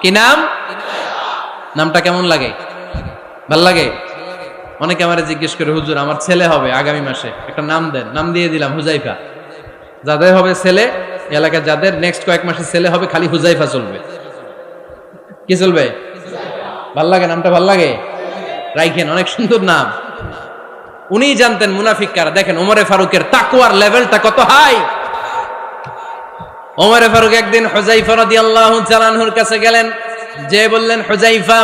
কি? নাম? নামটা কেমন লাগে? ভাল লাগে? অনেকে আমারে জিজ্ঞেস করে, হুজুর আমার ছেলে হবে আগামী মাসে, একটা নাম দেন। নাম দিয়ে দিলাম হুযায়ফা। যাদের হবে ছেলে, এলাকায় যাদের নেক্সট কয়েক মাসে ছেলে হবে, খালি হুযায়ফা চলবে। কি চলবে? ভাল লাগে নামটা, ভাল লাগে, রাইখেন, অনেক সুন্দর নাম। উনি জানতেন মুনাফিক কারা। দেখেন ওমরে ফারুকের তাকওয়ার লেভেলটা কত হাই। ওমরে ফারুক একদিন হুযায়ফা রাদিয়াল্লাহু তাআলা আনহুর কাছে গেলেন, যে বললেন, হুযায়ফা,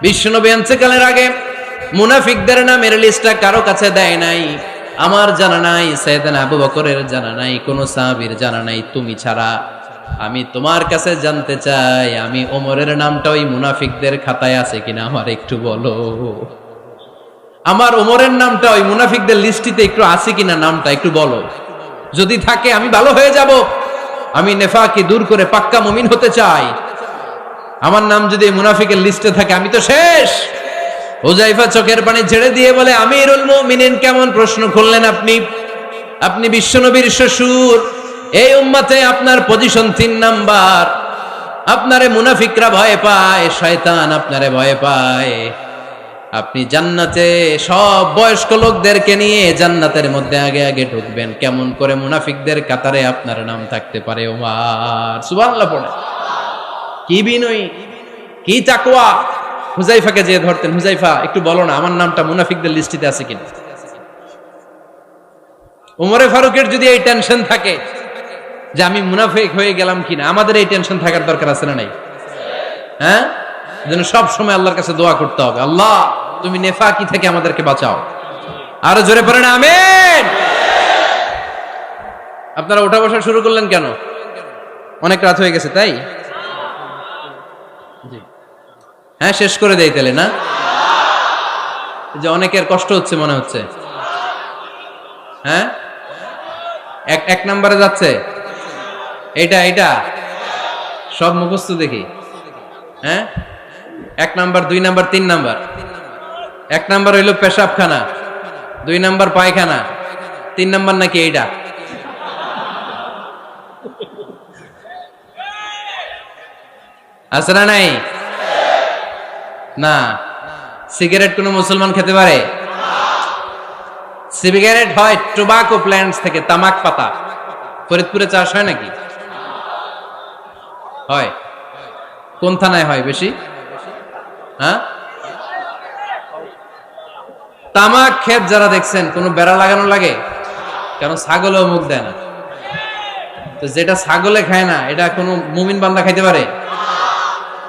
বিশ্বনবী ইন্তেকালের আগে মুনাফিকদের নামের লিস্টটা কারো কাছে দেয় নাই, আমার জানা নাই, সাইয়েদনা আবু বকরের জানা নাই, কোন সাহাবীর জানা নাই, তুমি ছাড়া। আমি তোমার কাছে জানতে চাই, আমি ওমরের নামটা ওই মুনাফিকদের খাতায় আছে কিনা আমার একটু বলো। আমার ওমরের নামটা ওই মুনাফিকদের লিস্টিতে একটু আছে কিনা, নামটা একটু বলো। যদি থাকে আমি ভালো হয়ে যাব, আমি নেফাকি দূর করে পাক্কা মুমিন হতে চাই। আমার নাম যদি মুনাফিকের লিস্টে থাকে আমি তো শেষ। হুযায়ফা চোখের পানি ছেড়ে দিয়ে বলে, আমিরুল মুমিনিন, কেমন প্রশ্ন করলেন আপনি? আপনি বিশ্বনবীর শ্বশুর, এই উম্মতে আপনার পজিশন 3 নাম্বার। আপনারে মুনাফিকরা ভয় পায়, শয়তান আপনারে ভয় পায়। আপনি জান্নাতে সব বয়স্ক লোকদেরকে নিয়ে জান্নাতের মধ্যে আগে আগে ঢুকবেন, কেমন করে মুনাফিকদের কাতারে আপনার নাম থাকতে পারে ওমর? সুবহানাল্লাহ পড়ে। কি বিনয়ী, কি তাকওয়া। হুযায়ফাকে যে ধরতেন, হুযায়ফা একটু বলো না আমার নামটা মুনাফিকদের লিস্টিতে আছে কিনা। ওমরে ফারুকের যদি এই টেনশন থাকে যে আমি মুনাফিক হয়ে গেলাম কিনা, আমাদের এই টেনশন থাকার দরকার আছে না নাই? হ্যাঁ, যেন সব সময় আল্লাহর কাছে দোয়া করতে হবে, আল্লাহ তুমি নেফাকি থেকে আমাদেরকে বাঁচাও। আরো জোরে পড়েন আমিন। আপনারা ওঠা বসা শুরু করলেন কেন? অনেক রাত হয়ে গেছে তাই? হ্যাঁ, শেষ করে দেই তাহলে না? যে অনেকের কষ্ট হচ্ছে মনে হচ্ছে। হ্যাঁ, এক নম্বরে যাচ্ছে এটা সব মুখস্থ দেখি। হ্যাঁ, 1 নাম্বার, 2 নাম্বার, 3 নাম্বার। 1 নাম্বার হইল পেশাবখানা, 2 নাম্বার পায়খানা, 3 নাম্বার নাকি এইটা? আছে না নাই? না। সিগারেট কোন মুসলমান খেতে পারে? সিগারেট হয় টোবাকো প্ল্যান্টস থেকে, তামাক পাতা। ফরিদপুরে চাষ হয় নাকি? হয়। কোন থানায় হয় বেশি? হ্যাঁ, তামাক ক্ষেত যারা দেখছেন, কোন বেড়া লাগানো লাগে? কারণ ছাগলেও মুখ দেয় না। তো যেটা ছাগলে খায় না, এটা কোনো মুমিন বান্দা খাইতে পারে?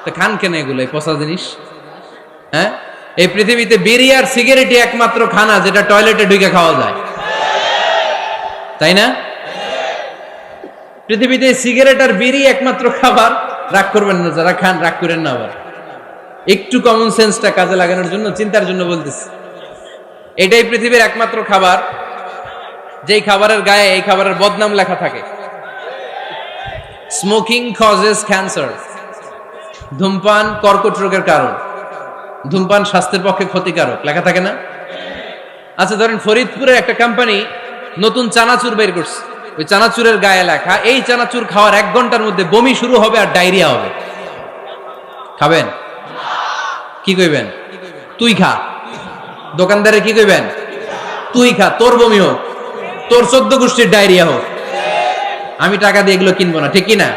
তো খান কেন এগুলো, পচা জিনিস? হ্যাঁ, এই পৃথিবীতে বিড়ি আর সিগারেটই একমাত্র খানা যেটা টয়লেটে ঢুকে খাওয়া যায়, তাই না? পৃথিবীতে সিগারেট আর বিড়ি একমাত্র খাবার। রাগ করবেন না যারা খান, রাগ করেন না আবার। একটু কমন সেন্সটা কাজে লাগানোর জন্য, চিন্তার জন্য বলতেছি। এটাই পৃথিবীর একমাত্র খাবার যেই খাবারের গায়ে এই খাবারের বদনাম লেখা থাকে, স্মোকিং কজেস ক্যান্সার। ধূমপান কর্কট রোগের কারণ, ধূমপান স্বাস্থ্যের পক্ষে ক্ষতিকারক, লেখা থাকে না? আচ্ছা ধরেন ফরিদপুরের একটা কোম্পানি নতুন চানাচুর বের করছে, ওই চানাচুরের গায়ে লেখা, এই চানাচুর খাওয়ার 1 ঘন্টার মধ্যে বমি শুরু হবে আর ডায়রিয়া হবে। খাবেন? কি কইবেন? তুই খা। দোকানদারে কি কইবেন? তুই খা, তোর বমি হোক, তোর 14 গোষ্ঠীর ডায়রিয়া হোক, আমি টাকা দিয়ে এগুলো কিনবো না, ঠিক কিনা?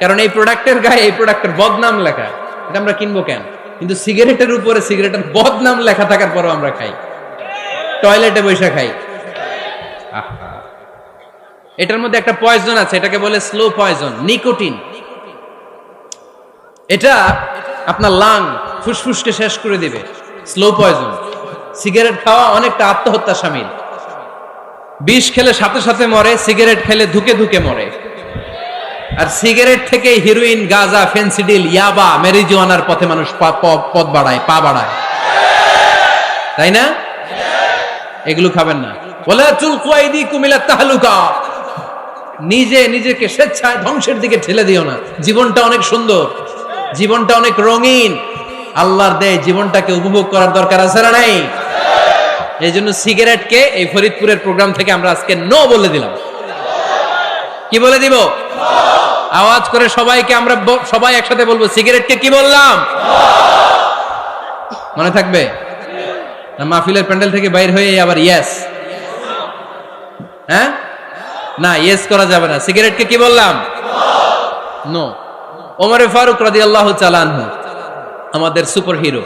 কারণ এই প্রোডাক্টের গায়ে এই প্রোডাক্টের বদনাম লেখা, এটা আমরা কিনবো কেন? কিন্তু সিগারেটের উপরে সিগারেটের বদনাম লেখা থাকার পরও আমরা খাই, টয়লেটে বসে খাই। এটার মধ্যে একটা পয়জন আছে, এটাকে বলে স্লো পয়জন, নিকোটিন। এটা আপনার লাং, ফুসফুসকে শেষ করে দিবে। Slow poison. সিগারেট খাওয়া অনেকটা আত্মহত্যা শামিল। বিষ খেলে সাথে সাথে মরে, সিগারেট খেলে ধুকে ধুকে মরে। আর সিগারেট থেকে হিরোইন, গাঁজা, ফেন্সিডিল, ইয়াবা, মেরিজুয়ানার পথে মানুষ পথ বাড়ায়, পা বাড়ায়, তাই না? এগুলো খাবেন না। ওয়ালা তুলকু আইদিকুম ইলা তাহলুকা, নিজে নিজেকে স্বেচ্ছায় ধ্বংসের দিকে ঠেলে দিও না। জীবনটা অনেক সুন্দর, জীবনটা অনেক রঙিন, আল্লাহর দেয় জীবনটাকে উপভোগ করার দরকার আছে না নাই? এই জন্য সিগারেটকে এই ফরিদপুরের প্রোগ্রাম থেকে আমরা আজকে নো বলে দিলাম। কি বলে দিব? আওয়াজ করে সবাইকে আমরা সবাই একসাথে বলবো, সিগারেটকে কি বললাম? মনে থাকবে না? মাহফিলের প্যান্ডেল থেকে বাইর হয়ে আবার ইয়েস, হ্যাঁ না, ইয়েস করা যাবে না। সিগারেটকে কি বললাম? নো। ওমরে ফারুক রাদিয়াল্লাহু তাআলা আনহু আমাদের সুপার হিরো,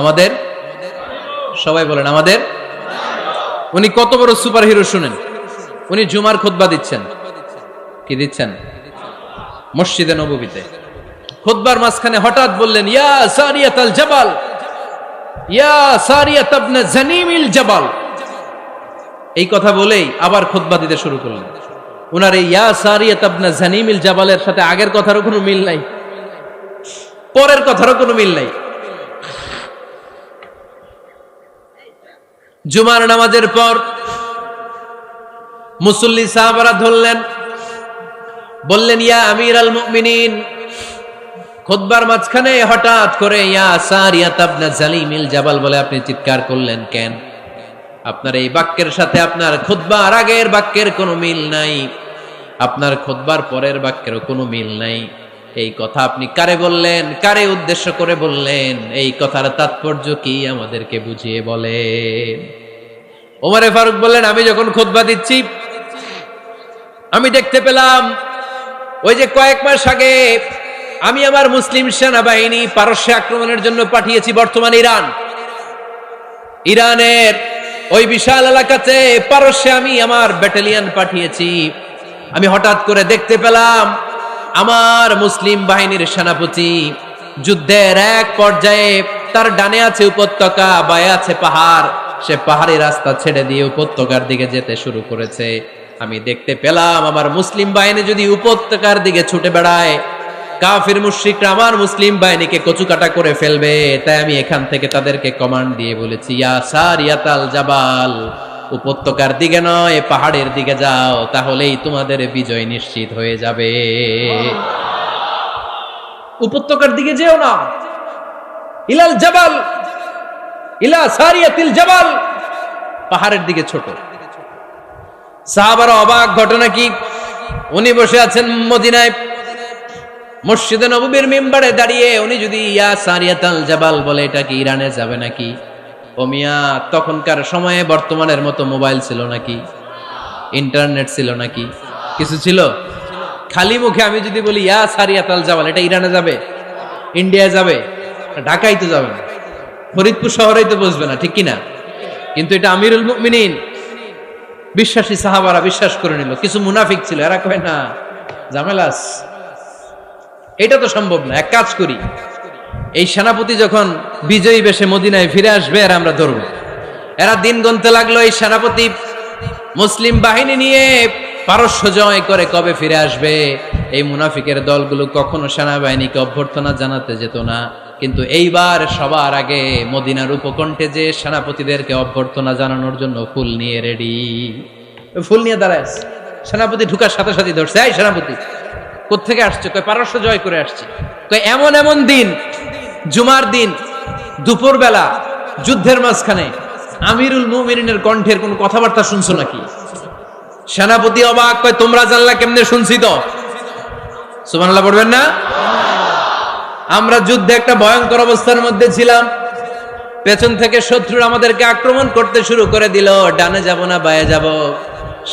আমাদের সবাই বলেন আমাদের। উনি কত বড় সুপার হিরো শুনেন। উনি জুমার খুতবা দিচ্ছেন। কি দিচ্ছেন? মসজিদে নববীতে খুতবার মাঝখানে হঠাৎ বললেন, ইয়া সারিয়াতাল জাবাল, ইয়া সারিয়াত ইবনে জানিমিল জাবাল। এই কথা বলেই আবার খুতবা দিতে শুরু করলেন। উনার এই ইয়া সারিয়াত ইবনে জানিমিল জাবালের সাথে আগের কথারও কোনো মিল নাই, পরের কথারও কোনো মিল নাই। জুমার নামাজের পর মুসল্লি সাহাবারা ধরলেন, বললেন, ইয়া আমিরাল মুমিনিন। খুতবার মাঝখানে হঠাৎ করে ইয়া সারিয়াত ইবনে জালিমিল জাবাল বলে আপনি চিৎকার করলেন কেন? আপনার এই বাক্যের সাথে আপনার খুতবার আগের বাক্যের কোনো মিল নাই, আপনার খুতবার পরের বাক্যেরও কোনো মিল নাই। এই কথা আপনি কারে বললেন? কারে উদ্দেশ্য করে বললেন? এই কথার তাৎপর্য কি আমাদেরকে বুঝিয়ে বলেন। ওমরে ফারুক বললেন, আমি যখন খুতবা দিচ্ছি আমি দেখতে পেলাম ওই যে কয়েক মাস আগে আমি আমার মুসলিম সেনাবাহিনী পারস্যে আক্রমণের জন্য পাঠিয়েছি, বর্তমান ইরানের ওই বিশাল এলাকাতে পারস্যে আমি আমার ব্যাটালিয়ন পাঠিয়েছি। আমি হঠাৎ করে দেখতে পেলাম আমার মুসলিম বাহিনীর সেনাপতি যুদ্ধের এক পর্যায়ে তার ডানে আছে উপত্যকা, বায়ে আছে পাহাড়, সে পাহাড়ি রাস্তা ছেড়ে দিয়ে উপত্যকার দিকে যেতে শুরু করেছে। আমি দেখতে পেলাম আমার মুসলিম বাহিনী যদি উপত্যকার দিকে ছুটে বেড়ায়, কাফির মুশরিকরা আমার মুসলিম বাহিনীকে কচুকাটা করে ফেলবে। তাই আমি এখান থেকে তাদেরকে কমান্ড দিয়ে বলেছি, ইয়া সারিয়াতাল জাবাল, উপত্যকার দিকে নয় পাহাড়ের দিকে যাও, তাহলেই তোমাদের বিজয় নিশ্চিত হয়ে যাবে। উপত্যকার দিকে যেও না, ইলাল জাবাল, ইলা সারিয়াতিল জাবাল, পাহাড়ের দিকে ছোট। সাহাবারা অবাক, ঘটনা কি? উনি বসে আছেন মদিনায় মসজিদে নববীর মিম্বারে দাঁড়িয়ে, উনি যদি ইয়া সারিয়াতাল জাবাল বলে এটা কি ইরানে যাবে নাকি? ও মিয়া, তখনকার সময়ে বর্তমানের মতো মোবাইল ছিল নাকি? ইন্টারনেট ছিল নাকি? কিছু ছিল? খালি মুখে আমি যদি বলি ইয়া সারিয়াতাল জাবাল, এটা ইরানে যাবে? ইন্ডিয়া যাবে? ঢাকায় তো যাবে না, ফরিদপুর শহরেই তো বসবে না, ঠিক কিনা? কিন্তু এটা আমিরুল মুমিনিন বিশ্বাসী সাহাবারা বিশ্বাস করে নিল। কিছু মুনাফিক ছিল, এরা কয় না ঝামেলাস, এটা তো সম্ভব না। এক কাজ করি, এই সেনাপতি যখন বিজয়ী বেশে মদিনায় ফিরে আসবে আর আমরা ধরব। এরা দিন গুনতে লাগলো, এই সেনাপতি মুসলিম বাহিনী নিয়ে পারস্য জয় করে কবে ফিরে আসবে। এই মুনাফিকের দলগুলো কখনো সেনাবাহিনীকে অভ্যর্থনা জানাতে যেত না, কিন্তু এইবার সবার আগে মদিনার উপকণ্ঠে যে সেনাপতিদেরকে অভ্যর্থনা জানানোর জন্য ফুল নিয়ে রেডি। ফুল নিয়ে দাঁড়ায় সেনাপতি ঢুকার সাথে সাথে ধরছে, এই সেনাপতি কোত্থেকে আসছে? কয় পারস্য জয় করে আসছে। কয় এমন এমন দিন, জুমার দিন দুপুর বেলা যুদ্ধের মাঝখানে আমিরুল মুমিনিনের কণ্ঠের কোন কথাবার্তা শুনছো নাকি? সেনাপতি অবাক, কয় তোমরা জানলা কেমনে? শুনছি তো। সুবহানাল্লাহ পড়বেন না? আমরা যুদ্ধে একটা ভয়ঙ্কর অবস্থার মধ্যে ছিলাম, পেছন থেকে শত্রু আমাদেরকে আক্রমণ করতে শুরু করে দিল। ডানে যাব না বায়ে যাব,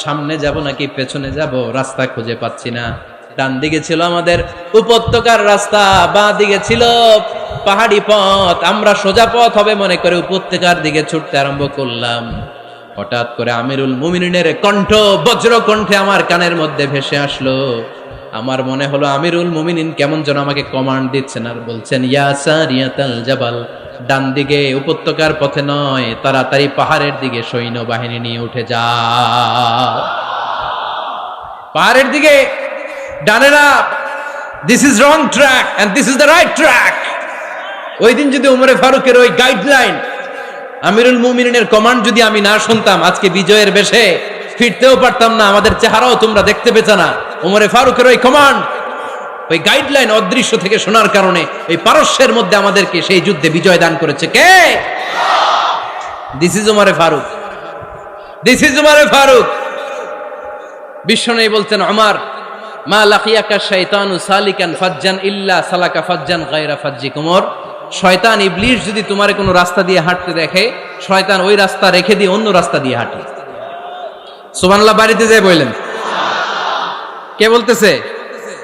সামনে যাব নাকি পেছনে যাব, রাস্তা খুঁজে পাচ্ছি না। ডান দিকে ছিল আমাদের উপত্যকার রাস্তা, বাঁ দিকে ছিল পাহাড়ি পথ। আমরা সোজা পথ হবে মনে করে উপত্যকার দিকে ছুটতে আরম্ভ করলাম। হঠাৎ করে আমিরুল মুমিনিনের কণ্ঠ বজ্র কণ্ঠে আমার কানের মধ্যে ভেসে আসলো। আমার মনে হলো আমিরুল মুমিনিন কেমন যেন আমাকে কমান্ড দিচ্ছেন আর বলছেন, ইয়া সারিয়াতাল জাবাল, ডান দিকে উপত্যকার পথে নয়, তাড়াতাড়ি পাহাড়ের দিকে সৈন্য বাহিনী নিয়ে উঠে যা। পাহাড়ের দিকে, ডানে না। This is wrong track and this is the right track. ওই দিন যদি উমরে ফারুকের ওই গাইডলাইন, আমিরুল মুমিনিনের কমান্ড যদি আমি না শুনতাম, আজকে বিজয়ের বেশে ফিরতেও পারতাম না, আমাদের চেহারাও তোমরা দেখতে পেতে না। উমরে ফারুকের ওই কমান্ড, ওই গাইডলাইন অদৃশ্য থেকে শোনার কারণে এই পারস্যের মধ্যে আমাদেরকে সেই যুদ্ধে বিজয় দান করেছে কে? দিস ইজ উমরে ফারুক, দিস ইজ উমরে ফারুক। বিশ্বনবী বলতেন, ওমর মা লাকিয়াকা শাইতানু সালিকান ফাজ্জান ইল্লা সালাকা ফাজ্জান গায়রা ফাজ্জিক। ওমর, শয়তান ইবলিস যদি তোমার কোনো রাস্তা দিয়ে হাঁটতে দেখে, শয়তান ওই রাস্তা রেখে দিয়ে অন্য রাস্তা দিয়ে হাঁটে। সুবহানাল্লাহ বাড়িতে যায় বললেন। কে বলতেছে?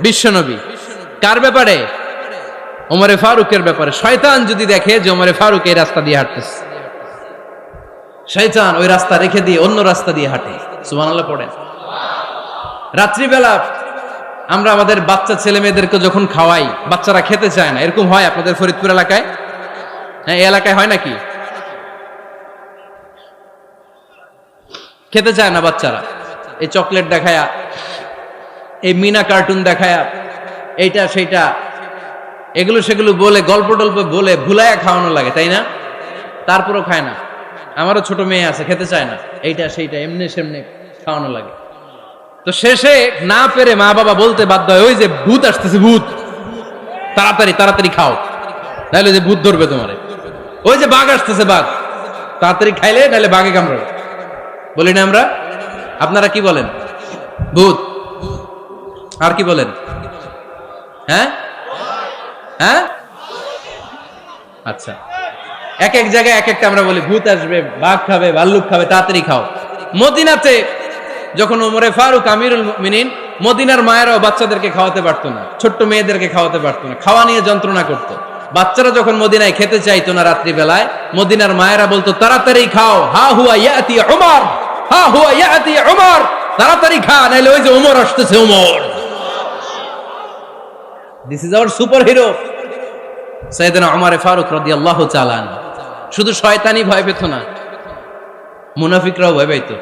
বিশ্বনবী। কার ব্যাপারে? ওমরে ফারুকের ব্যাপারে। শয়তান যদি দেখে যে ওমরে ফারুক এই রাস্তা দিয়ে হাঁটতেছে, শয়তান ওই রাস্তা রেখে দিয়ে অন্য রাস্তা দিয়ে হাঁটে। সুবহানাল্লাহ পড়েন। রাত্রিবেলা আমরা আমাদের বাচ্চা ছেলে মেয়েদেরকে যখন খাওয়াই, বাচ্চারা খেতে চায় না, এরকম হয় আপনাদের ফরিদপুর এলাকায়? হ্যাঁ, এই এলাকায় হয় নাকি? খেতে চায় না বাচ্চারা, এই চকলেট দেখায়া, এই মিনা কার্টুন দেখায়া, এইটা সেইটা এগুলো সেগুলো বলে, গল্প টল্প বলে ভুলায়া খাওয়ানো লাগে, তাই না? তারপরও খায় না। আমারও ছোট মেয়ে আছে, খেতে চায় না, এইটা সেইটা এমনি সেমনি খাওয়ানো লাগে। তো শেষে না পেরে মা বাবা বলতে বাধ্য হয়, ওই যে ভূত আসতেছে, ভূত, তাড়াতাড়ি তাড়াতাড়ি খাও, নাহলে যে ভূত ধরবে তোমারে। ওই যে বাঘ আসতেছে, বাঘ, তাড়াতাড়ি খাইলে নাহলে বাঘে কামড়াবে। বলি না আমরা? আপনারা কি বলেন? ভূত। আর কি বলেন? হ্যাঁ হ্যাঁ, আচ্ছা, এক এক জায়গায় এক একটা আমরা বলি, ভূত আসবে, বাঘ খাবে, ভাল্লুক খাবে, তাড়াতাড়ি খাও। মদিনাতে যখন ওমরে ফারুক আমিরুল মুমিনিন, মদিনার মায়েরাও বাচ্চাদেরকে খাওয়াতে পারতো না, ছোট্ট মেয়েদেরকে খাওয়াতে পারতো না, খাওয়া নিয়ে যন্ত্রণা করতো। বাচ্চারা যখন মদিনায় খেতে চাইতো না রাত্রি বেলায়, মদিনার মায়েরা বলতো তাড়াতাড়ি খাও, হা হুয়া ইয়াতি উমর, হা হুয়া ইয়াতি উমর, তাড়াতাড়ি খা, নাইলে ওই যে ওমর আসতেছে, Omar. This is our superhero সাইয়েদনা ওমর ফারুক রাদিয়াল্লাহু তাআলা আনহু। শুধু শয়তানি ভয় পেত না, মুনাফিকরাও ভয় পাইতো,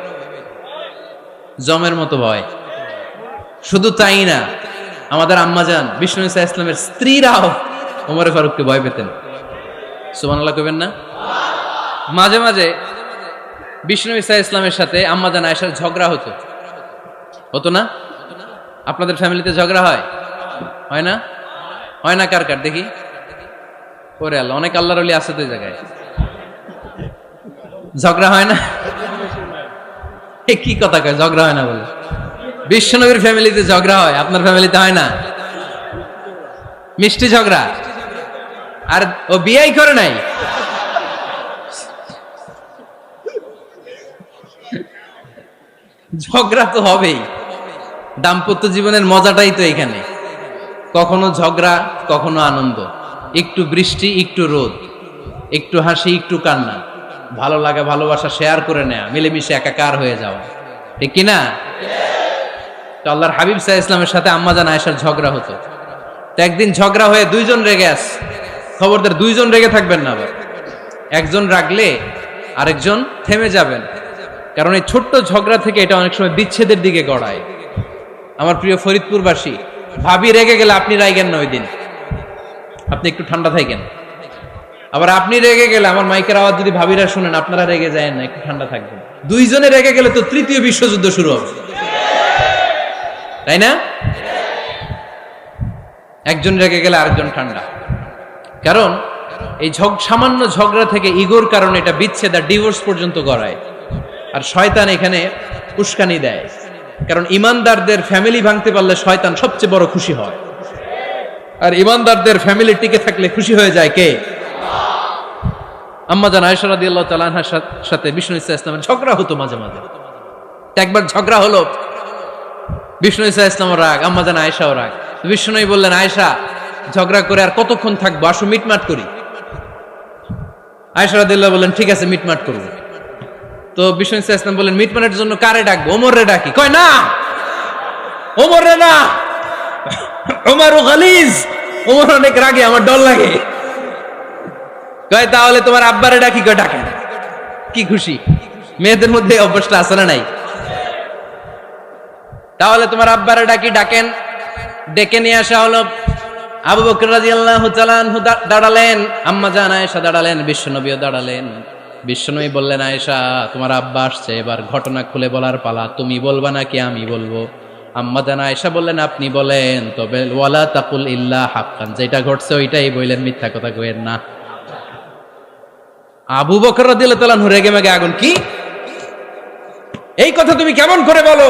জমের মতো ভয়। শুধু তাই না, আমাদের আম্মাজান বিষ্ণু ইসা ইসলামের স্ত্রীরাও ওমর ফারুককে ভয় পেতেন। সুবহানাল্লাহ কইবেন না? মাঝে মাঝে বিষ্ণু ইসা ইসলামের সাথে আম্মাজান আয়েশার ঝগড়া হতো, হতো না? আপনাদের ফ্যামিলিতে ঝগড়া হয়? হয় না? হয় না? কার কার দেখি? ওরে আল্লাহ, অনেক আল্লাহর ওলি আছে তো এই জায়গায়। ঝগড়া হয় না? কি কথা কয়, ঝগড়া হয় না বলে? বিশ্বনবীর ফ্যামিলিতে ঝগড়া হয়, আপনার ফ্যামিলিতে হয় না? মিষ্টি ঝগড়া। আর ও বিয়েই করে নাই। ঝগড়া তো হবেই, দাম্পত্য জীবনের মজাটাই তো এখানে। কখনো ঝগড়া, কখনো আনন্দ, একটু বৃষ্টি, একটু রোদ, একটু হাসি, একটু কান্না, ভালো লাগা ভালোবাসা শেয়ার করে নেয়া, মিলেমিশে একাকার হয়ে যাওয়া, ঠিক কিনা? তো আল্লাহর হাবিব সাল্লাল্লাহু আলাইহি ইসলামের সাথে আম্মাজান আয়েশার ঝগড়া হতো। তো একদিন ঝগড়া হয়ে দুইজন রেগে আছে। খবরদার, দুইজন রেগে থাকবেন না আবার। একজন রাগলে আরেকজন থেমে যাবেন, কারণ এই ছোট্ট ঝগড়া থেকে এটা অনেক সময় বিচ্ছেদের দিকে গড়ায়। আমার প্রিয় ফরিদপুরবাসী, ভাবি রেগে গেলে আপনি রাইগেন না, ওই দিন আপনি একটু ঠান্ডা থাকেন। আবার আপনি রেগে গেলে, আমার মাইকের আওয়াজ যদি ভাবিরা শুনেন, আপনারা রেগে যায় না, একটু ঠান্ডা থাকবেন। দুইজনে রেগে গেলে তো তৃতীয় বিশ্বযুদ্ধ শুরু হবে, তাই না? একজন রেগে গেলে আরেকজন ঠান্ডা। কারণ এই সামান্য ঝগড়া থেকে ইগোর কারণে এটা বিচ্ছেদ আর ডিভোর্স পর্যন্ত গড়ায়। আর শয়তান এখানে উস্কানি দেয়, কারণ ইমানদারদের ফ্যামিলি ভাঙতে পারলে শয়তান সবচেয়ে বড় খুশি হয়। আর ইমানদারদের ফ্যামিলি টিকে থাকলে খুশি হয়ে যায় কে? আম্মাজান আয়েশা রাদিয়াল্লাহু তাআলা আনহার সাথে বিষ্ণু ইসা ইসলামের ঝগড়া হতো মাঝে মাঝে। একবার ঝগড়া হলো, বিষ্ণু ইসা ইসলামের রাগ, আম্মাজান আয়েশাও রাগ। বিষ্ণুই বললেন, আয়েশা, ঝগড়া করে আর কতক্ষণ থাকবো, আসো মিটমাট করি। আয়েশা রাদিয়াল্লাহু বললেন, ঠিক আছে, মিটমাট করবো। তো বিষ্ণু ইসা ইসলাম বললেন, মিটমাটের জন্য কারে ডাকবো? ওমর রে ডাকি। কয় না, ওমর রে না, ওমর গালিজ, ওমর অনেক রাগে, আমার ডর লাগে। কয় তাহলে তোমার আব্বারে ডাকি। কয় ডাকেন। কি খুশি! মেয়েদের মধ্যে অভ্যাসটা আছে না নাই? তাহলে তোমার আব্বারে ডাকি, ডাকেন। ডেকে নিয়ে আসা হলো। আবু বকর রাদিয়াল্লাহু তাআলা আনহু দাঁড়ালেন, আম্মাজান আয়েশা দাঁড়ালেন, বিশ্বনবীও দাঁড়ালেন। বিশ্বনবী বললেন, আয়েশা, তোমার আব্বা আসছে, এবার ঘটনা খুলে বলার পালা। তুমি বলবা নাকি আমি বলবো? আম্মাজান আয়েশা বললেন, আপনি বলেন, তবে ওয়ালা তাকুল ইল্লা হাক্কান, যেটা ঘটছে ওইটাই বললেন, মিথ্যা কথা কইেন না। আবু বকর রাদিয়াল্লাহু তাআলা আনহু রেগে মেগে আগুন। কি এই কথা তুমি কেমন করে বলো?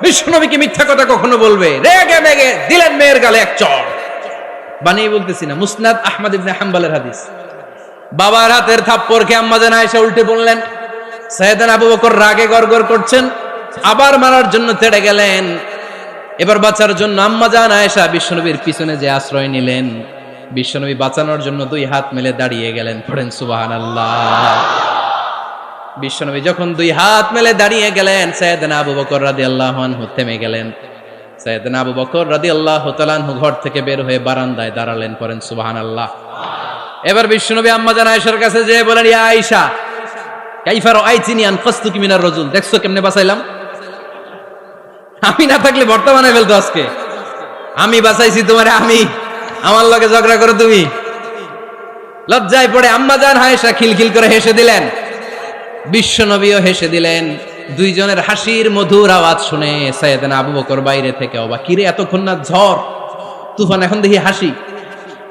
বিশ্বনবী কি মিথ্যা কথা কখনো বলবে? রেগে মেগে দিলেন মেয়ের গালে এক চড়। বানিয়ে বলতেছি না, মুসনাদ আহমদ ইবনে হাম্বলের হাদিস। বাবার হাতের থাপ্পড় খেয়ে আম্মাজান আয়েশা উল্টে বললেন। সাইয়েদনা আবু বকর রাগে গড়গড় করছেন, আবার মারার জন্য তেড়ে গেলেন। এবার বাঁচার জন্য আম্মা জান আয়েশা বিশ্বনবীর পিছনে যে আশ্রয় নিলেন, বিশ্বনবী বাঁচানোর জন্য দুই হাত মেলে দাঁড়িয়ে গেলেন। পড়েন সুবহানাল্লাহ। বিশ্বনবী যখন দুই হাত মেলে দাঁড়িয়ে গেলেন, সাইয়েদনা আবু বকর রাদিয়াল্লাহু আনহু থেমে গেলেন। সাইয়েদনা আবু বকর রাদিয়াল্লাহু তাআলা আনহু ঘর থেকে বের হয়ে বারান্দায় দাঁড়ালেন। পড়েন সুবহানাল্লাহ। এবার বিশ্বনবী আম্মা জান আয়েশার কাছে যেয়ে বলেন, ইয়া আয়েশা কাইফা রাআইতিনি আনকাসতুকি মিনার রাজুল, দেখছো কেমনে বাঁচাইলাম? আমি না থাকলে বর্তমানে ফেলতো আজকে। আমি বাঁচাইছি তোমারে, আমি আমার লগে ঝগড়া করো তুমি। লজ্জায় পড়ে আম্মা জান আয়েশা খিলখিল করে হেসে দিলেন, বিশ্বনবীও হেসে দিলেন। দুইজনের হাসির মধুর আওয়াজ শুনে সাইয়েদনা আবু বকর বাইরে থেকে অবাক, কিরে এতক্ষণ না ঝড় তুফান, এখন দেখি হাসি।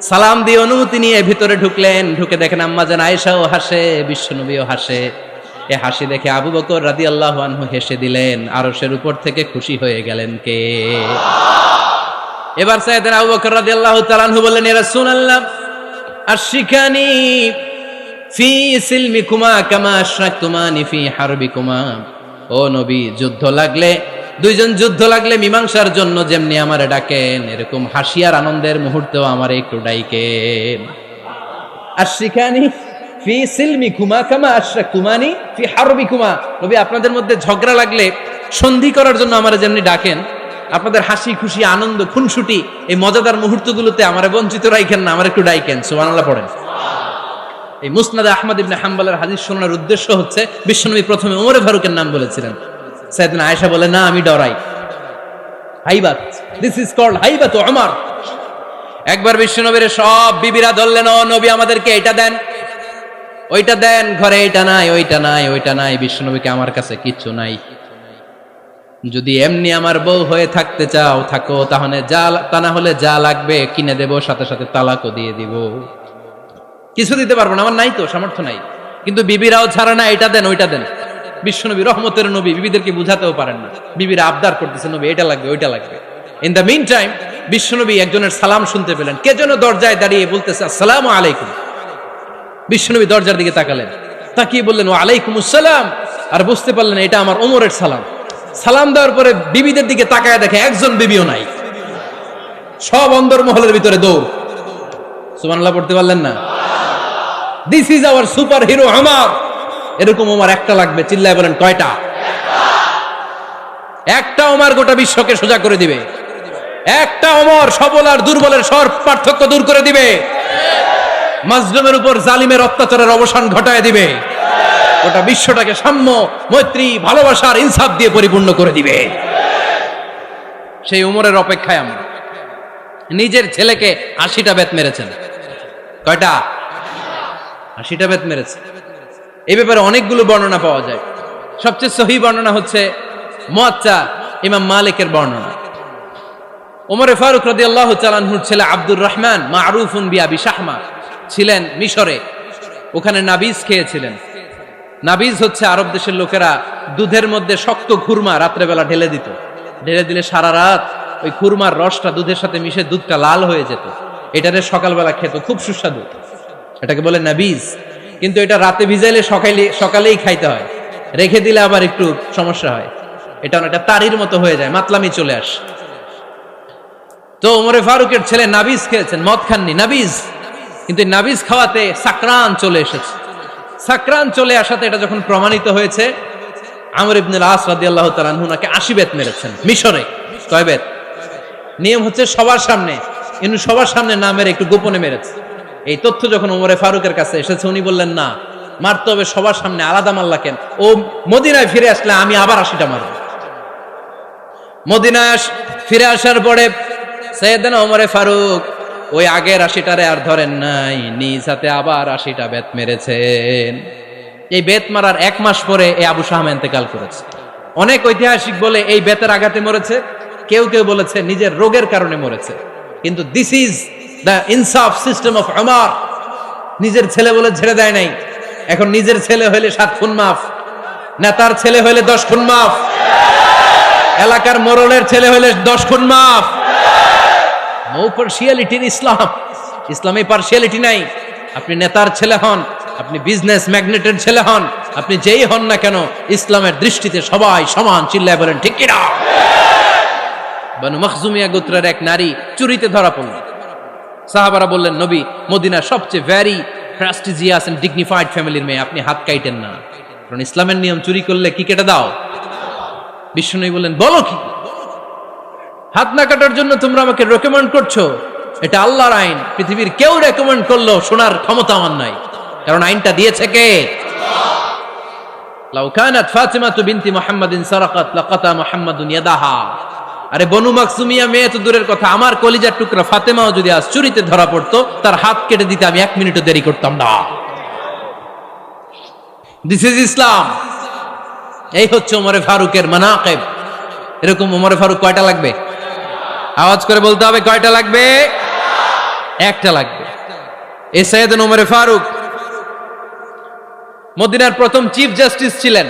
সালাম দিয়ে অনুমতি নিয়ে ভিতরে ঢুকলেন। ঢুকে দেখেন আম্মা জান আয়েশাও হাসে, বিশ্বনবীও হাসে। এ হাসি দেখে আবু বকর রাদিয়াল্লাহু আনহু হেসে দিলেন। আরশের উপর থেকে খুশি হয়ে গেলেন কে? এবার সাইয়েদনা আবু বকর রাদিয়াল্লাহু তাআলা আনহু বললেন, ইয়া রাসূলুল্লাহ আশরিকানি ফি সিলমিকুমা কামা আশরাকতুমানি ফি হারবিকুমা। ও নবী, যুদ্ধ লাগলে, দুইজন যুদ্ধ লাগলে মীমাংসার জন্য যেমনি আমারে ডাকেন, এরকম হাসি আর আনন্দের মুহূর্তেও আমারে একটু ডাইকেন। আশরিকানি ফি সিলমিকুমা কামা আশরাকতুমানি ফি হারবিকুমা। নবী, আপনাদের মধ্যে ঝগড়া লাগলে সন্ধি করার জন্য আমারে যেমনি ডাকেন, আপনাদের হাসি খুশি আনন্দ খুনসুটি এই মজাদার মুহূর্তগুলোতে আমারে বঞ্চিত রাখেন না, আমার একটু ডাইকেন। সুবহানাল্লাহ পড়েন। এই মুসনাদে আহমদ ইবনে হাম্বলের হাদিস শোনার উদ্দেশ্য হচ্ছে, বিশ্বনবী প্রথমে ওমর ফারুকের নাম বলেছিলেন। সাইয়েদনা আয়েশা বলে, না আমি ডরাই। হাইবাত, দিস ইজ কল্ড হাইবাত ওমর। একবার বিশ্বনবীর সব বিবিরা ধরলেন, ও নবী আমাদেরকে এটা দেন, ওইটা দেন, ঘরে এটা নাই, ওইটা নাই, ওইটা নাই। বিশ্বনবীকে, আমার কাছে কিচ্ছু নাই, যদি এমনি আমার বউ হয়ে থাকতে চাও থাকো, তাহলে তা না হলে যা লাগবে কিনে দেব, সাথে সাথে তালাকও দিয়ে দিব। কিছু দিতে পারবো না, আমার নাই তো, সামর্থ্য নাই। কিন্তু বিবিরাও ছাড়ে না, এটা দেন ওইটা দেন। বিশ্বনবী রহমতের নবী, বিবিদেরকে বুঝাতেও পারেন না, বিবিরা আবদার করতেছে, নবী এটা লাগবে ওইটা লাগবে। ইন দ্য মিন টাইম বিশ্বনবী একজনের সালাম শুনতে পেলেন। কে যেন দরজায় দাঁড়িয়ে বলতেছে, আসসালামু আলাইকুম। বিশ্বনবী দরজার দিকে তাকালেন, তাকিয়ে বললেন, ওয়া আলাইকুমুস সালাম। আর বুঝতে পারলেন এটা আমার ওমরের সালাম। সালাম দেওয়ার পরে বিবিদের দিকে তাকায় দেখে একজন বিবিও নাই, সব অন্দরমহলের ভিতরে দৌড়। সুবহানাল্লাহ পড়তে পারলেন না? This is our super hero Omar. এরকম ওমর একটা লাগবে, চিল্লায় বলেন কয়টা? একটা ওমর গোটা বিশ্বকে সোজা করে দিবে। একটা ওমর সবল আর দুর্বলের সব পার্থক্য দূর করে দিবে। মাজলুমের উপর জালিমের অত্যাচারের অবসান ঘটায় দিবে। গোটা বিশ্বটাকে সাম্য, মৈত্রী, ভালোবাসার ইনসাফ দিয়ে পরিপূর্ণ করে দিবে। সেই ওমরের অপেক্ষায় আমরা। নিজের ছেলেকে 80টা বেত মেরেছেন। কয়টা? 80টা বেত মেরেছে। এই ব্যাপারে অনেকগুলো বর্ণনা পাওয়া যায়। সবচেয়ে সহিহ বর্ণনা হচ্ছে মুয়াত্তা ইমাম মালিকের বর্ণনা। ওমর ফারুক রাদিয়াল্লাহু তাআলা আনহুর ছেলে আব্দুর রহমান মারুফুন বিআবি শাহমা ছিলেন মিশরে। ওখানে নাবিজ খেয়েছিলেন। নাবিজ হচ্ছে আরব দেশের লোকেরা দুধের মধ্যে শক্ত খুরমা রাত্রেবেলা ঢেলে দিত। ঢেলে দিলে সারা রাত ওই খুরমার রসটা দুধের সাথে মিশে দুধটা লাল হয়ে যেত। এটারে সকালবেলা খেত, খুব সুস্বাদু। এটাকে বলে নাবিজ। কিন্তু এটা রাতে ভিজাইলে সকালেই খাইতে হয়, রেখে দিলে আবার একটু সমস্যা হয়। এটা অনেকটা তারির মতো হয়ে যায়, মাতলামি চলে আসে। তো ওমরে ফারুকের ছেলে নাবিজ খেয়েছেন, মদ খাননি, নাবিজ। কিন্তু নাবিজ খাওয়াতে সাকরান চলে এসেছে। সাকরান চলে আসাতে এটা যখন প্রমাণিত হয়েছে, আমর ইবনুল আস রাদিয়াল্লাহু তাআলা আনহু নাকি 80 বেত মেরেছেন মিশরে। কয় বেত? নিয়ম হচ্ছে সবার সামনে, কিন্তু সবার সামনে না মেরে একটু গোপনে মেরেছে। এই তথ্য যখন ওমরে ফারুকের কাছে এসেছে, উনি বললেন, না, মারতে হবে সবার সামনে, আলাদা মারলা কেন? ও মদিনায় ফিরে আসলে আমি আবার 80টা মারব। মদিনায় ফিরে আসার পরে সাইয়েদনা ওমরে ফারুক ওই আগের 80টারে আর ধরেন নাই, নিজ হাতে আবার 80টা বেত মেরেছেন। এই বেত মারার 1 মাস পরে এই আবু শাহমা ইন্তেকাল করেছে। অনেক ঐতিহাসিক বলে এই বেতের আঘাতে মরেছে, কেউ কেউ বলেছে নিজের রোগের কারণে মরেছে। কিন্তু দিস ইজ দ্য ইনসাফ সিস্টেম অফ ওমর। নিজের ছেলে বলে ছেড়ে দেয় নাই। এখন নিজের ছেলে হইলে 7 খুন মাফ, নেতার ছেলে হইলে 10 খুন মাফ, এলাকার মোড়লের ছেলে হইলে 10 খুন মাফ। নো পার্সিয়ালিটি ইন ইসলাম। ইসলামে পার্সিয়ালিটি নাই। আপনি নেতার ছেলে হন, আপনি বিজনেস ম্যাগনেটের ছেলে হন, আপনি যেই হন না কেন, ইসলামের দৃষ্টিতে সবাই সমান। চিল্লায় বলেন ঠিক কিনা? বানু মখজুমিয়া গোত্রের এক নারী চুরিতে ধরা পড়ল। সাহাবারা বললেন, নবী মদিনার সবচেয়ে ভেরি প্রেস্টিজিয়াস এন্ড ডিগনিফাইড ফ্যামিলির মেয়ে, আপনি হাত কাটেন না, কারণ ইসলামের নিয়ম চুরি করলে কি কেটে দাও। বিষ্ণু বললেন, বলো কি, হাত না কাটার জন্য তোমরা আমাকে রেকমেন্ড করছো? এটা আল্লাহর আইন, পৃথিবীর কেউ রেকমেন্ড করলো শোনার ক্ষমতা আমার নাই, কারণ আইনটা দিয়েছে কে? লাউ কানাত ফাতিমাতু বিনতি মুহাম্মাদিন সারাকাত লাকাতা মুহাম্মাদুন ইয়াদাহা। আরে বনু মাকসুমিয়া মেয়ে তো দূরের কথা, আমার কলিজার টুকরা ফাতেমাও যদি আজ চুরিতে ধরা পড়তো, তার হাত কেটে দিতে আমি 1 মিনিটও দেরি করতাম না। দিস ইজ ইসলাম। এই হচ্ছে ওমরে ফারুকের মানাকিব। এরকম ওমরে ফারুক কয়টা লাগবে? আওয়াজ করে বলতে হবে, কয়টা লাগবে? একটা লাগবে। এই সাইয়েদনা ওমরে ফারুক মদিনার প্রথম চিফ জাস্টিস ছিলেন।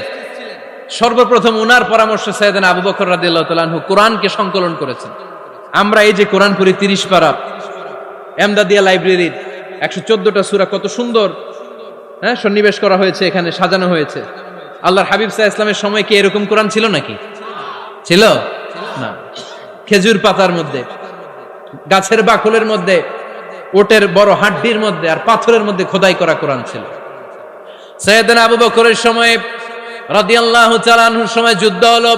সর্বপ্রথম উনার পরামর্শে সাইয়েদনা আবু বকর রাদিয়াল্লাহু তাআলা আনহু কোরআনকে সংকলন করেছেন। আমরা এই যে কোরআন পড়ি 30 পারা, এমদাদিয়া লাইব্রেরির 114টা সূরা, কত সুন্দর সন্নিবেশ করা হয়েছে, এখানে সাজানো হয়েছে। আল্লাহর হাবিব সাল্লাল্লাহু আলাইহি ওয়াসাল্লামের সময় কি এরকম কোরআন ছিল নাকি? ছিল না। খেজুর পাতার মধ্যে, গাছের বাকলের মধ্যে, ওটের বড় হাড্ডির মধ্যে আর পাথরের মধ্যে খোদাই করা কোরআন ছিল। সাইয়েদনা আবু বকরের সময় রাদিয়াল্লাহু তাআলা আনহুর সময় যুদ্ধ হলো,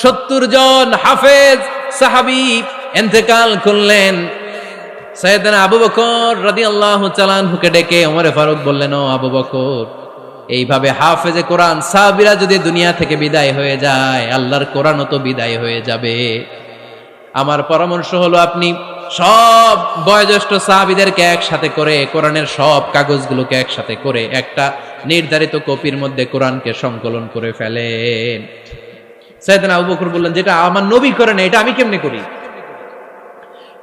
70 জন হাফেজ সাহাবী ইন্তেকাল করলেন। সাইয়েদনা আবু বকর রাদিয়াল্লাহু তাআলা আনহুকে ডেকে ওমরে ফারুক বললেন, ও আবু বকর, এইভাবে হাফেজে কোরআন সাহাবীরা যদি দুনিয়া থেকে বিদায় হয়ে যায়, আল্লাহর কোরআনও তো বিদায় হয়ে যাবে। আমার পরামর্শ হলো, আপনি সব বয়োজ্যেষ্ঠ সাহাবীদেরকে একসাথে করে কোরআনের সব কাগজগুলোকে একসাথে করে একটা নির্ধারিত কপির মধ্যে কোরআনকে সংকলন করে ফেলেন। সাইয়েদনা আবু বকর বললেন, যেটা আমার নবী করে না, এটা আমি কেমনে করি?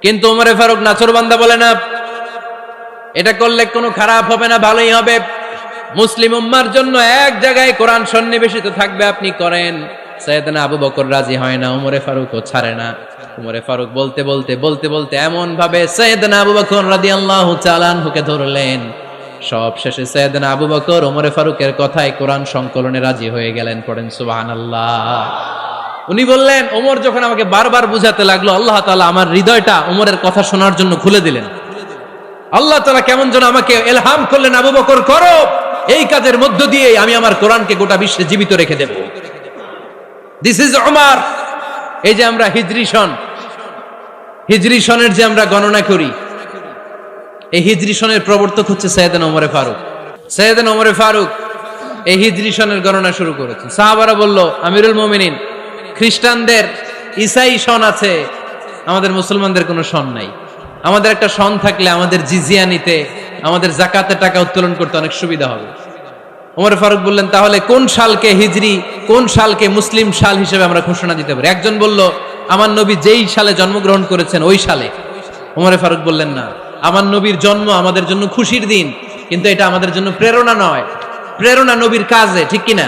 কিন্তু ওমরে ফারুক নাছরবান্দা বলে না, এটা করলে কোনো খারাপ হবে না, ভালোই হবে। মুসলিম উম্মার জন্য এক জায়গায় কোরআন সন্নিবেশিত থাকবে, আপনি করেন। সাইয়েদনা আবু বকর রাজি হয় না, ওমরে ফারুকও ছাড়ে না। ওমরে ফারুক বলতে বলতে বলতে বলতে এমন ভাবে সাইয়েদনা আবু বকর রাদিয়াল্লাহু তাআলা আনহুকে ধরলেন, সব শেষে সাইয়েদনা আবু বকর ওমরে ফারুকের কথায় কোরআন সংকলনে রাজি হয়ে গেলেন। পড়েন সুবহানাল্লাহ। উনি বললেন, ওমর যখন আমাকে বারবার বুঝাতে লাগলো, আল্লাহ তাআলা আমার হৃদয়টা ওমরের কথা শোনার জন্য খুলে দিলেন। আল্লাহ তাআলা কেমন যেন আমাকে ইলহাম করলেন, আবু বকর করো, এই কাজের মধ্য দিয়ে আমি আমার কোরআনকে গোটা বিশ্বে জীবিত রেখে দেব। This is Omar. এই যে আমরা হিজরি সনের যে আমরা গণনা করি, এই হিজরি সনের প্রবর্তক হচ্ছে সাইয়েদনা ওমরে ফারুক। সাইয়েদনা ওমরে ফারুক এই হিজরি সনের গণনা শুরু করেছেন। সাহাবারা বলল, আমিরুল মুমিনিন, খ্রিস্টানদের ঈসাই সন আছে, আমাদের মুসলমানদের কোনো সন নাই। আমাদের একটা সন থাকলে আমাদের জিজিয়া নিতে, আমাদের যাকাতের টাকা উত্তোলন করতে অনেক সুবিধা হবে। ওমর ফারুক বললেন, তাহলে কোন সালকে হিজরি, কোন সালকে মুসলিম সাল হিসেবে আমরা ঘোষণা দিতে পারি? একজন বলল, আমার নবী যেই সালে জন্মগ্রহণ করেছেন ওই সালে। ওমর ফারুক বললেন, না, আমার নবীর জন্ম আমাদের জন্য খুশির দিন, কিন্তু এটা আমাদের জন্য প্রেরণা নয়, প্রেরণা নবীর কাজে, ঠিক কিনা?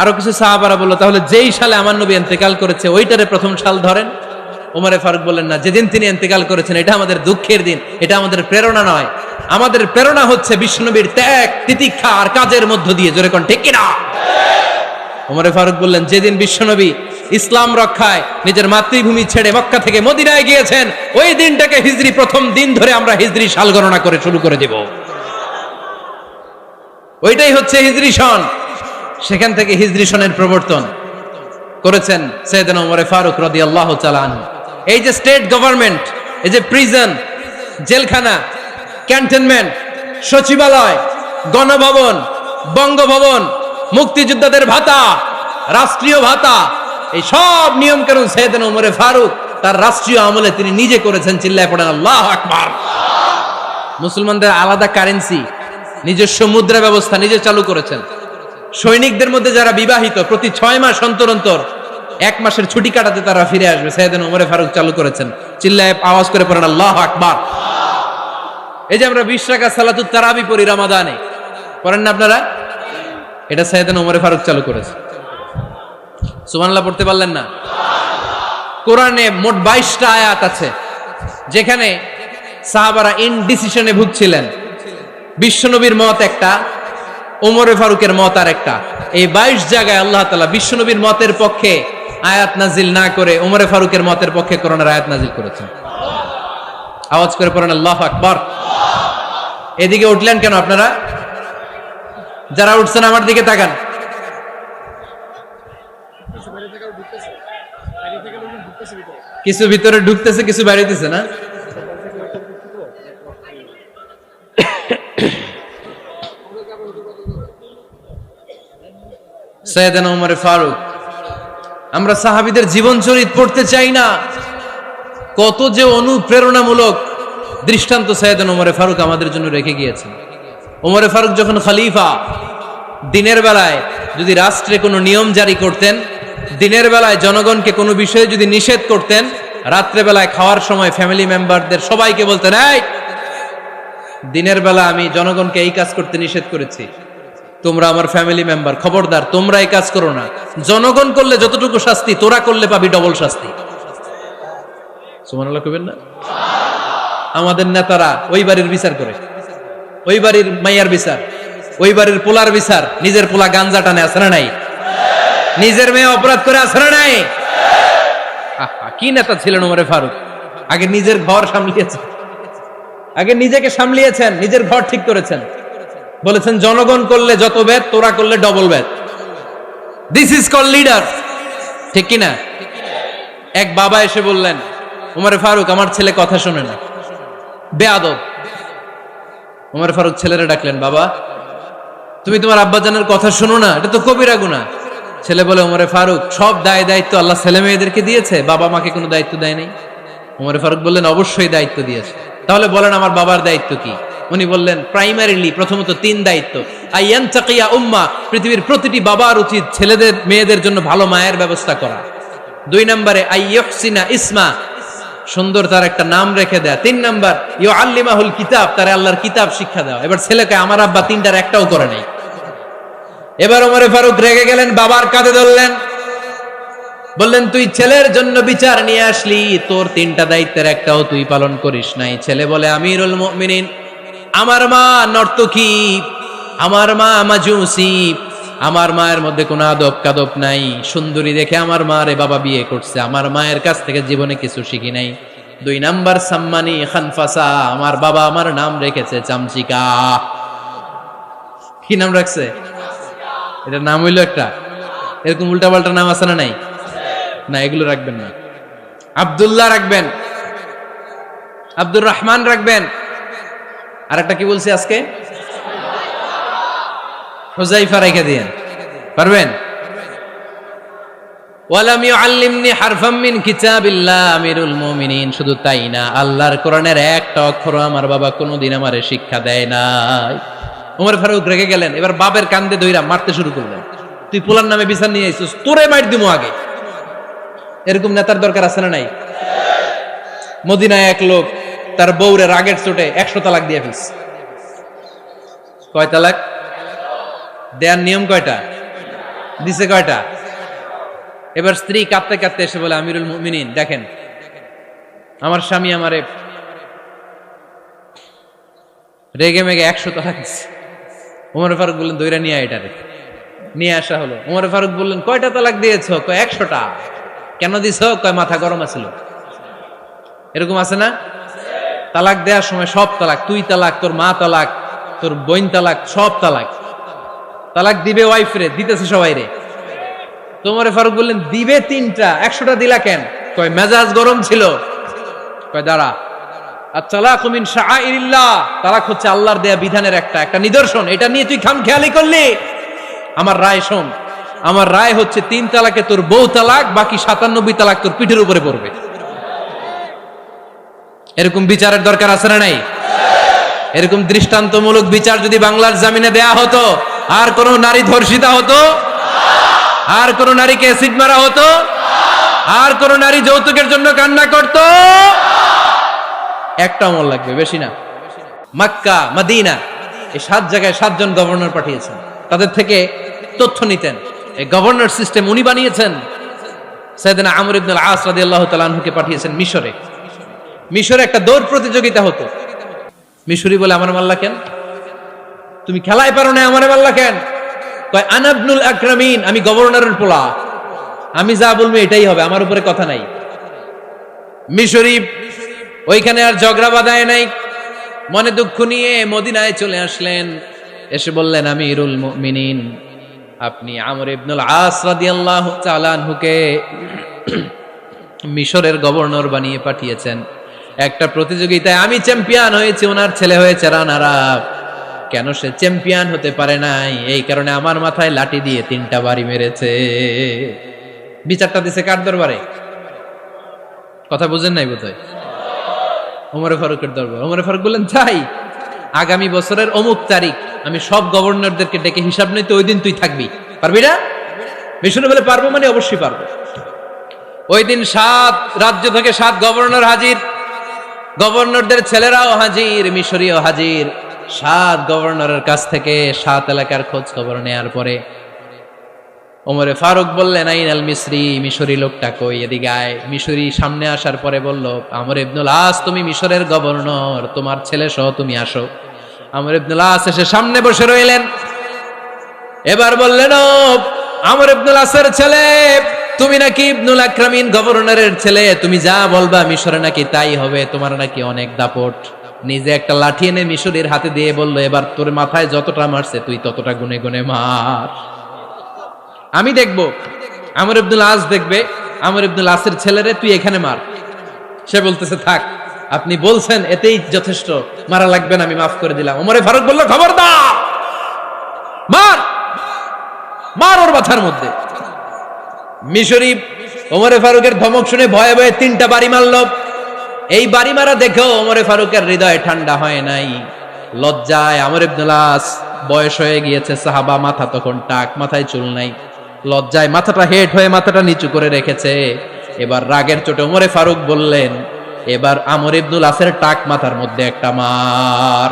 আরো কিছু সাহাবারা বলল, তাহলে যেই সালে আমার নবী ইন্তেকাল করেছে ওইটারে প্রথম সাল ধরেন। ওমর ফারুক বললেন, না, যেদিন তিনি ইন্তেকাল করেছেন এটা আমাদের দুঃখের দিন, এটা আমাদের প্রেরণা নয়। আমাদের প্রেরণা হচ্ছে বিশ্বনবীর ত্যাগ, তিতিক্ষা আর কাজের মধ্য দিয়ে। জোরে কোন ঠিক কিনা? ওমর ফারুক বললেন, যেদিন বিশ্বনবী ইসলাম রক্ষায় নিজের মাতৃভূমি ছেড়ে মক্কা থেকে মদিনায় গিয়েছেন, ওই দিনটাকে হিজরি প্রথম দিন ধরে আমরা হিজরি সাল গণনা করে শুরু করে দেব। ওইটাই হচ্ছে হিজরি সন। সেখান থেকে হিজরি সনের প্রবর্তন করেছেন সাইয়েদনা ওমর ফারুক রাদিয়াল্লাহু তাআলা আনহু। এই যে স্টেট গভর্নমেন্ট, এই যে প্রিজন, জেলখানা, ক্যান্টনমেন্ট, সচিবালয়, গণভবন, বঙ্গভবন, মুক্তিযোদ্ধাদের ভাতা, রাষ্ট্রীয় ভাতা, এই সব নিয়ম কানুন সাইয়েদনা ওমর ফারুক তার রাষ্ট্রীয় আমলে তিনি নিজে করেছেন। চিল্লায় পড়েন আল্লাহু আকবার। মুসলমানদের আলাদা কারেন্সি, নিজস্ব মুদ্রা ব্যবস্থা নিজে চালু করেছেন। সৈনিকদের মধ্যে যারা বিবাহিত, প্রতি 6 মাস অন্তর অন্তর 1 মাসের ছুটি কাটাতে তারা ফিরে আসবে, সাইয়েদনা ওমর ফারুক চালু করেছেন। চিল্লায় আওয়াজ করে পড়েন আল্লাহু আকবার। এই যে আমরা 20 রাকাত সালাতুত তারাবি পড়ি রমাদানে, পড়েন না আপনারা? এটা সাইয়েদনা ওমর ফারুক চালু করেছে। সুবহানাল্লাহ পড়তে পারলেন না? কোরআনে মোট 22টা আয়াত আছে যেখানে সাহাবারা ইনডিসিশনে ভুগছিলেন। বিশ্বনবীর মত একটা, ওমর ফারুকের মত আর একটা। এই 22 জায়গায় আল্লাহ তাআলা বিশ্বনবীর মতের পক্ষে আয়াত নাজিল না করে ওমরে ফারুকের মতের পক্ষে কোরআনের আয়াত নাজিল করেছেন। আওয়াজ করে পড়েন আল্লাহু আকবার। এদিকে উঠলেন কেন আপনারা? যারা উঠছেন আমার দিকে তাকান। কিছু ভিতরে ঢুকতেছে, কিছু বাইরেতেছে না? সাইয়েদনা ওমর ফারুক, আমরা সাহাবীদের জীবন চরিত পড়তে চাই না, কত যে অনুপ্রেরণামূলক দৃষ্টান্ত সাইয়েদনা ওমর ফারুক আমাদের জন্য রেখে গিয়েছেন। ওমর ফারুক যখন খলিফা, দিনের বেলায় যদি রাষ্ট্রে কোনো নিয়ম জারি করতেন, দিনের বেলায় জনগণকে কোনো বিষয়ে যদি নিষেধ করতেন, রাত্রে বেলায় খাওয়ার সময় ফ্যামিলি মেম্বারদের সবাইকে বলতেন, এই দিনের বেলা আমি জনগণকে এই কাজ করতে নিষেধ করেছি, তোমরা আমার ফ্যামিলি মেম্বার, খবরদার তোমরা এই কাজ করো না। জনগণ করলে যতটুকু শাস্তি, তোরা করলে পাবি ডবল শাস্তি। সুবহানাল্লাহ কইবেন না? আমাদের নেতারা ওই বাড়ির বিচার করে, ওই বাড়ির মাইয়ার বিচার, ওই বাড়ির পোলার বিচার, নিজের পোলা গাঞ্জা টানে আছে না নাই? নিজের মেয়ে অপরাধ করে আছে না নাই? কি নেতা ছিলেন ওমর ফারুক! আগে নিজের ঘর সামলিয়েছেন, আগে নিজেকে সামলিয়েছেন, নিজের ঘর ঠিক করেছেন। বলেছেন জনগণ করলে যত বেদ, তোরা করলে double Veda. This is call leader. ঠিক কিনা? এক বাবা এসে বললেন, ওমর ফারুক আমার ছেলে কথা শোনে না, বেয়াদব। ওমর ফারুক ছেলেরা ডাকলেন, বাবা তুমি তোমার আব্বাজানের কথা শোনো না, এটা তো কবিরা গুনাহ। ছেলে বলে, ওমর ফারুক সব দায় দায়িত্ব আল্লাহ ছেলে মেয়েদেরকে দিয়েছে, বাবা মাকে কোনো দায়িত্ব দেয় নাই। ওমর ফারুক বললেন, অবশ্যই দায়িত্ব দিয়েছে। তাহলে বলেন আমার বাবার দায়িত্ব কি? উনি বললেন, প্রাইমারিলি প্রথমত 3 দায়িত্ব। আইয়ানতাকিয়া উম্মা, পৃথিবীর প্রতিটি বাবার উচিত ছেলেদের মেয়েদের জন্য ভালো মায়ের ব্যবস্থা করা। 2 নম্বরে আইয়ুহসিনা ইসমা, সুন্দর তার একটা নাম রেখে দেয়া। 3 নাম্বার ইউআল্লিমাহুল কিতাব, তার আল্লাহর কিতাব শিক্ষা দেওয়া। এবার ছেলেকে আমার আব্বা 3টার একটাও করে নাই। এবার ওমর ফারুক রেগে গেলেন, বাবার কাঁধে ধরলেন, বললেন তুই ছেলের জন্য বিচার নিয়ে আসলি, তোর 3টা দায়িত্বের একটাও তুই পালন করিস নাই। ছেলে বলে, আমিরুল মুমিনিন, আমার মা নর্তকী, আমার মা মাজুসি, আমার মায়ের মধ্যে কোনো আদব কাদব নাই, সুন্দরী দেখে আমার মারে বাবা বিয়ে করছে, আমার মায়ের কাছ থেকে জীবনে কিছু শিখি নাই। 2 নাম্বার সাম্মানি খানফাসা, আমার বাবা আমার নাম রেখেছে চামচিকা। কি নাম রাখছে? এটা নাম হইলো একটা, এরকম উল্টা পাল্টা নাম আছে না নাই? না, এগুলো রাখবেন না। আব্দুল্লাহ রাখবেন, আব্দুর রহমান রাখবেন, আর একটা কি বলছি আজকে, হুযায়ফা রেখে দিয়েন, পারবেন? ওয়ালাম ইউআল্লিমনি হারফাম মিন কিতাবিল্লাহ, আমিরুল মুমিনিন। শুধু তাই না, আল্লাহর কোরআনের একটা অক্ষর আমার বাবা কোনোদিন আমারে শিক্ষা দেয় নাই। ওমর ফারুক রেগে গেলেন, এবার বাপের কান্দে ধইরা মারতে শুরু করলেন। তুই পোলার নামে বিচার নিয়ে আইছিস, তোরে মার দিমু আগে। এরকম নেতার দরকার আছে না নাই? মদিনায় এক লোক তার বউরে রাগের চোটে 100 তালাক দিয়ে ফেলছে। কয় তালাক দেয়ার নিয়ম? কয়টা দিছে? কয়টা? এবার স্ত্রী কাঁদতে কাঁদতে এসে বলে, আমিরুল মুমিনিন দেখেন, আমার স্বামী আমারে রেগে মেগে 100 তালাক দিচ্ছে। ওমর ফারুক বললেন, দইরা নিয়ে আয়, এটারে নিয়ে আসা হলো। ওমর ফারুক বললেন, কয়টা তালাক দিয়েছ? কয় 100টা। কেন দিছ? কয় মাথা গরম আছিল। এরকম আছে না? তালাক দেওয়ার সময় সব তালাক, তুই তালাক, তোর মা তালাক, তোর বোন তালাক, সব তালাক। তালাক দিবে ওয়াইফ রে, দিতেছে সবাই রে। ওমর ফারুক বললেন, দিবে 3টা, 100টা দিলা কেন? কয় মেজাজ গরম ছিল। কয় দাঁড়া, আত-তালাকু মিন শাআইরিল্লাহ, তালাক হচ্ছে আল্লাহর দেয়া বিধানের একটা নিদর্শন, এটা নিয়ে তুই খামখেয়ালি করলি। আমার রায় শোন, আমার রায় হচ্ছে 3 তালাকে তোর বউ তালাক, বাকি 97 তালাক তোর পিঠের উপরে পড়বে। এরকম বিচারের দরকার আছে না নাই? এরকম দৃষ্টান্তমূলক বিচার যদি বাংলার জমিনে দেয়া হতো, আর কোন নারী ধর্ষিতা হতো? আর কোন নারীকে অ্যাসিড মারা হতো? আর কোন নারী যৌতুকের জন্য কান্না করতো? একটা আমল লাগবে, বেশি না। মক্কা, মদিনা, এই 7 জায়গায় 7 জন গভর্নর পাঠিয়েছেন, তাদের থেকে তথ্য নিতেন। এই গভর্নর সিস্টেম উনি বানিয়েছেন। সাইয়েদনা আমর ইবনে আল আস রাদিয়াল্লাহু তাআলা আনহুকে পাঠিয়েছেন মিশরে। মিশরে একটা দৌড় প্রতিযোগিতা হতো। মিশরি বলে, আমার মাল্লা কেন? তুমি খেলায় পারো না, আমারে মাল্লা কেন? কয় আনা ইবনুল আকরামিন, আমি গভর্নরের পোলা, আমি যা বলবো এটাই হবে, আমার উপরে কথা নাই। মিশরি ওইখানে আর ঝগড়া বাঁধায় নাই, মনে দুঃখ নিয়ে মদিনায় চলে আসলেন। এসে বললেন, আমিরুল মুমিনিন, আপনি আমর ইবনুল আস রাদিয়াল্লাহু তাআলা আনহুকে মিশরের গভর্নর বানিয়ে পাঠিয়েছেন। একটা প্রতিযোগিতায় আমি চ্যাম্পিয়ন হয়েছি, ওনার ছেলে হয়েছে রানার আপ। কেন সে চ্যাম্পিয়ন হতে পারে নাই? এই কারণে আমার মাথায় লাঠি দিয়ে 3টা বাড়ি মেরেছে। বিচারটা দিছে কার দরবারে? কথা বুঝেন নাই বোধহয়? ওমরে ফারুকের দরবার। ওমরে ফারুক বললেন, তাই আগামী বছরের অমুক তারিখ আমি সব গভর্নরদেরকে ডেকে হিসাব নিতে, ওই দিন তুই থাকবি, পারবি না? মিশনে বলে পারবো, মানে অবশ্যই পারবো। ওই দিন 7 রাজ্য থেকে 7 গভর্নর হাজির, গভর্নরদের ছেলেরাও হাজির, মিশরীয় হাজির। 7 গভর্নরের কাছ থেকে 7 এলাকার খোঁজ খবর নেয়ার পরে ওমরে ফারুক বললেন, আইনাল মিসরি, মিশরি লোকটা কই, এদিকে আয়। মিশরি সামনে আসার পরে বলল, আমর ইবনুল আস, তুমি মিশরের গভর্নর, তোমার ছেলে সহ তুমি আসো। আমর ইবনুল আস এসে সামনে বসে রইলেন। এবার বললেন, ও আমর ইবনুল আসের ছেলে, তুমি নাকি ইবনুল আকরামিন গভর্নরের ছেলে, তুমি যা বলবা মিশরে নাকি তাই হবে, তোমার নাকি অনেক দাপট। নিজে একটা লাঠি এনে মিশরীর হাতে দিয়ে বলল, এবার তোর মাথায় যতটা মারছে তুই ততটা গুনে গুনে মার, আমি দেখবো। আমর ইবনুল আস দেখবে, আমর ইবনুল আসের ছেলেরে তুই এখানে মার। সে বলতেছে, থাক, আপনি বলছেন এতেই যথেষ্ট, মারা লাগবে না, আমি মাফ করে দিলাম। ওমরে ফারুক বলল, খবরদার, মার, মার ওর মাথার মধ্যে। মিশরি ওমরে ফারুকের ধমক শুনে ভয়ে ভয়ে 3টা বাড়ি মারল। এই বাড়ি মারা দেখেও ওমরে ফারুকের হৃদয় ঠান্ডা হয় নাই। লজ্জায় আমর ইবনুল আস, বয়স হয়ে গিয়েছে সাহাবা, মাথা তখন টাক, মাথায় চুল নাই, লজ্জায় মাথাটা হেট হয়ে মাথাটা নিচু করে রেখেছে। এবার রাগের চোটে ওমরে ফারুক বললেন, এবার আমর ইবনুল আসের টাক মাথার মধ্যে একটা মার,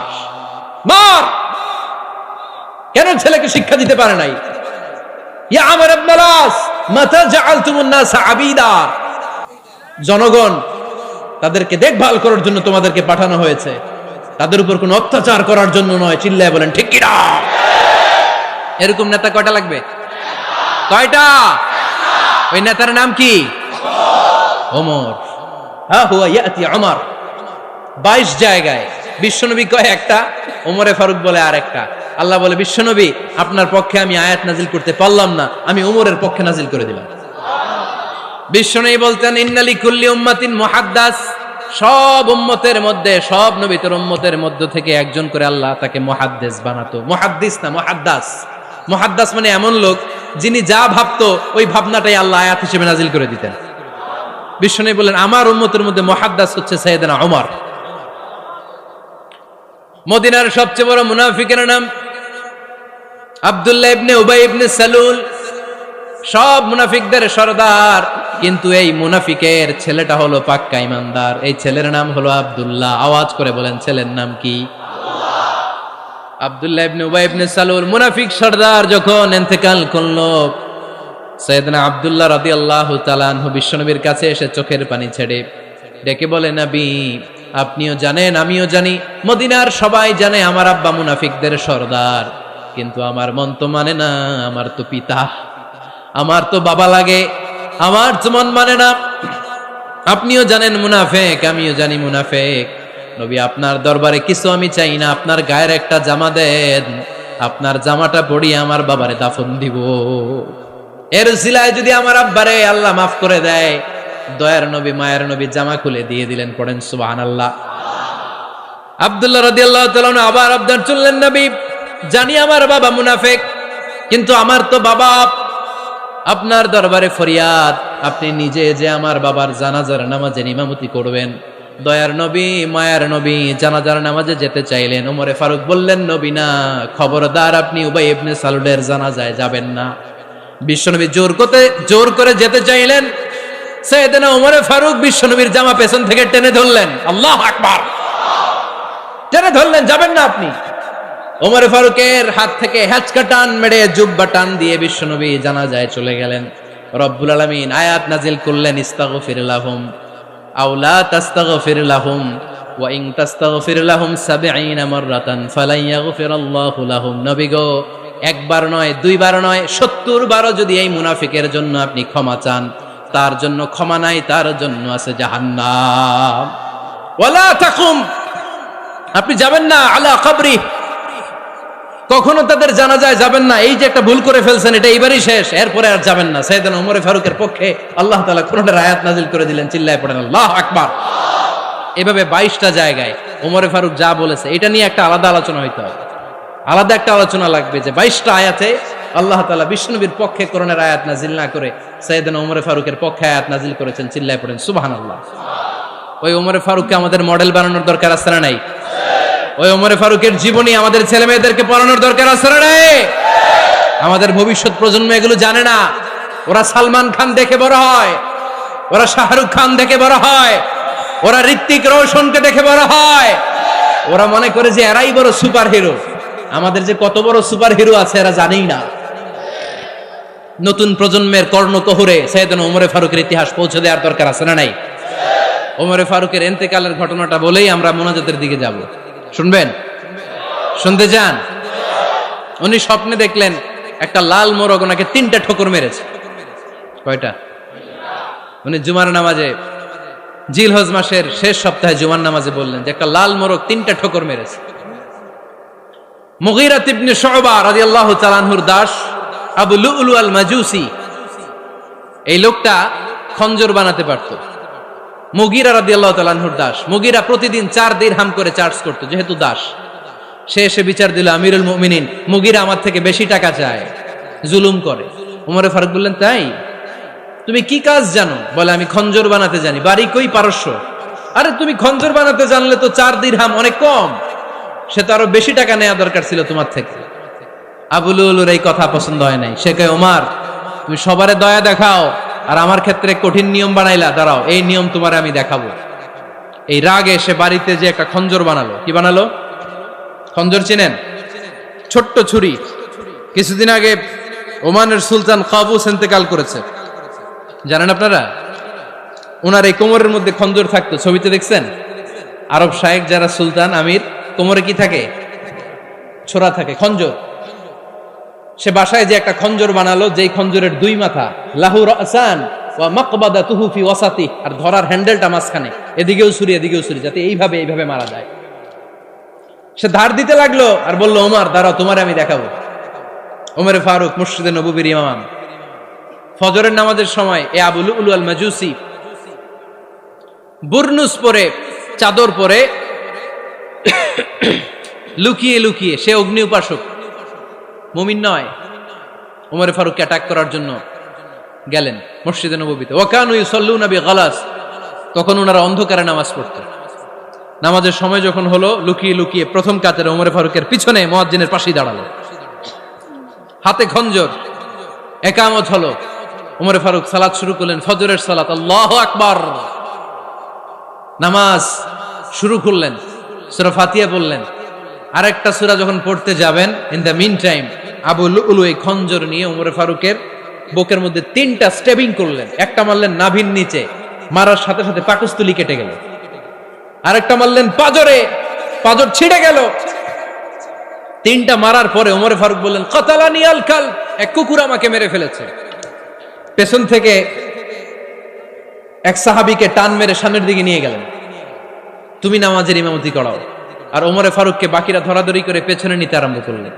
মার। কেন ছেলেকে শিক্ষা দিতে পারে নাই? ইয়া আমর ইবনুল আস, মাতা জাআলতুমুন নাস আবিদা, জনগণ তাদেরকে দেখভাল করার জন্য তোমাদেরকে পাঠানো হয়েছে, তাদের উপর কোনো অত্যাচার করার জন্য নয়। চিল্লায় বলেন ঠিক কি না? এরকম নেতা কয়টা লাগবে? কয়টা? ওই নেতার নাম কি? ওমর। হ্যাঁ, হুয়া ইয়াতি ওমর। 22 জায়গায় বিশ্বনবী কয় একটা, ওমরে ফারুক বলে আর একটা। আল্লাহ বলে, বিশ্বনবী আপনার পক্ষে আমি আয়াত নাজিল করতে পারলাম না, আমি ওমরের পক্ষে নাজিল করে দিলাম। বিশ্বনবী বলতেন, ইন্নালি কুল্লি উম্মাতিন মুহাদ্দাস, সব উম্মতের মধ্যে, সব নবীর উম্মতের মধ্য থেকে একজন করে আল্লাহ তাকে মুহাদ্দিস বানাতো। মুহাদ্দিস না, মুহাদ্দাস। মুহাদ্দাস মানে এমন লোক যিনি যা ভাবতো ওই ভাবনাটাই আল্লাহ আয়াত হিসেবে নাজিল করে দিতেন। বিশ্বনবী বললেন, আমার উম্মতের মধ্যে মুহাদ্দাস হচ্ছে সাইয়েদনা ওমর। মদিনার সবচেয়ে বড় মুনাফিকের নাম আব্দুল্লাহ ইবনে উবাই ইবনে সালুল, সব মুনাফিকদের সরদার। কিন্তু এই মুনাফিকের ছেলেটা হলো পাক্কা ইমানদার, এই ছেলের নাম হলো আব্দুল্লাহ। আওয়াজ করে বলেন, ছেলের নাম কি? আব্দুল্লাহ ইবনে উবাই ইবনে সালুল, মুনাফিক সরদার যখন ইন্তেকাল করলো, সাইয়েদনা আব্দুল্লাহ রাদিয়াল্লাহু তাআলা আনহু বিশ্বনবীর কাছে এসে চোখের পানি ছেড়ে ডেকে বলে, নবী আপনিও জানেন, আমিও জানি, মদিনার সবাই জানে আমার আব্বা মুনাফিকদের সরদার, কিন্তু আমার মন তো মানে না, আমার তো পিতা, আমার তো বাবা লাগে, আমার তো মন মানে না। আপনিও জানেন মুনাফিক, আমিও জানি মুনাফিক। নবী আপনার দরবারে কিছু আমি চাই না, আপনার গায়ের একটা জামা দেন, আপনার জামাটা পরিয়ে আমার বাবারে দাফন দিব। এর উসিলায় যদি আমার আব্বারে আল্লাহ মাফ করে দেয়, দয়ার নবী মায়ের নবী জামা খুলে দিয়ে দিলেন। পড়েন সুবহানাল্লাহ। আব্দুল্লাহ রাদিয়াল্লাহু তাআলা আবার আবদার চললেন, নবী জানি আমার বাবা মুনাফিক, কিন্তু আমার তো বাবা, আপনার দরবারে ফরিয়াদ, আপনি নিজে যে আমার বাবার জানাজার নামাজে ইমামতি করবেন। দয়ার নবী মায়ার নবী জানাজার নামাজে যেতে চাইলেন। ওমরে ফারুক বললেন, নবী না, খবরদার, আপনি উবাই ইবনে সালুলের জানাজায় যাবেন না। বিশ্বনবী জোর করে যেতে চাইলেন। সাইয়েদনা ওমরে ফারুক বিশ্বনবীর জামা পেছন থেকে টেনে ধরলেন। আল্লাহু আকবার। টেনে ধরলেন, যাবেন না আপনি। ওমরে ফারুকের হাত থেকে হ্যাচকা টান মেরে জুব্বা টান দিয়ে বিশ্বনবী জানাজায় চলে গেলেন। রব্বুল আলামিন আয়াত নাজিল করলেন, ইস্তাগফির লাহুম আও লা তাস্তাগফির লাহুম ওয়া ইন তাস্তাগফির লাহুম 70 মাররাতান ফালান ইয়াগফিরাল্লাহু লাহুম। নবী গো, একবার নয়, দুইবার নয়, 70 বারও যদি এই মুনাফিকের জন্য আপনি ক্ষমা চান, তার জন্য ক্ষমা নাই, তার জন্য আছে জাহান্নাম। ওয়ালা তাকুম, আপনি যাবেন না আলা কবরি, কখনো তাদের জানাজায় যাবেন না। এই যে একটা ভুল করে ফেলছেন, এটা এইবারই শেষ, এরপরে আর যাবেন না। সাইয়েদনা ওমর ফারুকের পক্ষে আল্লাহ তাআলা কোরআনের আয়াত নাযিল করে দিলেন, চিল্লায় পড়েন আল্লাহু আকবার। এভাবে 22টা জায়গায় ওমর ফারুক যা বলেছে, এটা নিয়ে একটা আলাদা আলোচনা হইতে হবে, আলাদা একটা আলোচনা লাগবে যে 22টা আয়াতে আল্লাহ তাআলা বিশ্বনবীর পক্ষে কোরআনের আয়াত নাযিল না করে সাইয়েদনা ওমর ফারুকের পক্ষে আয়াত নাযিল করেছেন, চিল্লায় পড়েন সুবহানাল্লাহ। ওই ওমর ফারুককে আমাদের মডেল বানানোর দরকার আছে না নাই? ওই ওমর ফারুকের জীবনী আমাদের ছেলে মেয়েদেরকে পড়ানোর দরকার আছে না নাই? আমাদের ভবিষ্যৎ প্রজন্ম এগুলো জানে না। ওরা সালমান খান দেখে বড় হয়, ওরা শাহরুখ খান দেখে বড় হয়, ওরা ঋত্বিক রোশনকে দেখে বড় হয়, ওরা মনে করে যে এরাই বড় সুপার হিরো। আমাদের যে কত বড় সুপার হিরো আছে এরা জানেই না। নতুন প্রজন্মের কর্ণকহরে সাইয়েদনা ওমর ফারুকের ইতিহাস পৌঁছে দেওয়ার দরকার আছে না নাই? ওমর ফারুকের ইন্তেকালের ঘটনাটা বলেই আমরা মোনাজাতের দিকে যাব। শুনবেন? শুনতে চান? উনি স্বপ্নে দেখলেন একটা লাল মোরগ ওনাকে 3টা ঠোকর মেরেছে। কয়টা? উনি জুমার নামাজে, জিলহজ মাসের শেষ সপ্তাহে জুমার নামাজে বললেন যে একটা লাল মোরগ 3টা ঠোকর মেরেছে। মুগীরা ইবনে শুবা রাদিয়াল্লাহু তাআলা আনহুর দাস আবু লুলু আল মাজুসি, এই লোকটা খঞ্জর বানাতে পারত। মুগীরা রাদিয়াল্লাহু তাআলা আনহুর দাস। মুগীরা প্রতিদিন 4 দিরহাম করে চার্জ করত, যেহেতু দাস। সে এসে বিচার দিল, আমিরুল মুমিনিন, মুগীরা আমার থেকে বেশি টাকা চায়, জুলুম করে। ওমর ফারুক বললেন, তাই? তুমি কি কাজ জানো? বলে, আমি খঞ্জর বানাতে জানি। বাড়ি কই? পারস্য। আরে তুমি খঞ্জর বানাতে জানলে তো 4 দিরহাম অনেক কম, সে তো আরো বেশি টাকা নেওয়া দরকার ছিল তোমার থেকে। আবু লুলুর এই কথা পছন্দ হয় নাই। সে কয়, ওমর তুমি সবারে দয়া দেখাও আর আমার ক্ষেত্রে কঠিন নিয়ম বানাইলা, দাঁড়াও এই নিয়ম তোমার আমি দেখাবো। এই রাগে সে বাড়িতে যে একটা খঞ্জর বানালো। কি বানালো? খঞ্জর চিনেন? ছোট্ট ছুরি। কিছুদিন আগে ওমানের সুলতান কাবুস ইন্তেকাল করেছে, জানেন আপনারা? ওনার এই কোমরের মধ্যে খঞ্জর থাকতো, ছবিতে দেখছেন? আরব শায়েখ যারা সুলতান আমির, কোমরে কি থাকে? ছোরা থাকে, খঞ্জর। সে বাসায় যে একটা খঞ্জর বানালো, যেই খঞ্জরের 2 মাথা, লাহু রাসান ওয়া মাকবাদাতুহু ফি ওয়াসাতি, আর ধরার হ্যান্ডেলটা মাঝখানে, এদিকেও ছুরি এদিকেও ছুরি, যাতে এইভাবে এইভাবে মারা যায়। সে ধার দিতে লাগলো আর বলল, ওমর দাঁড়াও তোমারে আমি দেখাবো। ওমর ফারুক মসজিদে নববীর ইমাম, ফজরের নামাজের সময় এ আবু লুলু আল মাজুসি বুরনুস পরে, চাদর পরে, লুকিয়ে লুকিয়ে, সে অগ্নি উপাসক, মুমিন নয়। ওমর ফারুককে অ্যাটাক করার জন্য গেলেন মসজিদে নববীতে। ওয়াকানু ইউসাল্লুনা বিগালাস, তখন ওনারা অন্ধকারে নামাজ পড়তেন। নামাজের সময় যখন হলো, লুকিয়ে লুকিয়ে প্রথম কাতারে ওমর ফারুকের পিছনে মুয়াজ্জিনের পাশেই দাঁড়ালো, হাতে খঞ্জর। একামত হলো, ওমর ফারুক সালাত শুরু করলেন, ফজরের সালাত, আল্লাহু আকবার। নামাজ শুরু করলেন, সূরা ফাতিহা বললেন। আরেকটা সূরা যখন পড়তে যাবেন, in the mean time Abu লুলু এই খঞ্জর নিয়ে ওমর ফারুকের বুকের মধ্যে 3টা স্টেবিং করলেন। একটা মারলেন নাভির নিচে, মারার সাথে সাথে পাকস্থলী কেটে গেল। আরেকটা মারলেন পাজরে, পাজর ছিঁড়ে গেল। 3টা মারার পরে ওমর ফারুক বললেন, কাতালানি আল কাল, এক কুকুর আমাকে মেরে ফেলেছে। পেছন থেকে এক সাহাবীকে টান মেরে সামনের দিকে নিয়ে গেলেন, তুমি নামাজের ইমামতি করাও। আর ওমর ফারুককে বাকিরা ধরাধরি করে পেছনে নিতে আরম্ভ করলেন।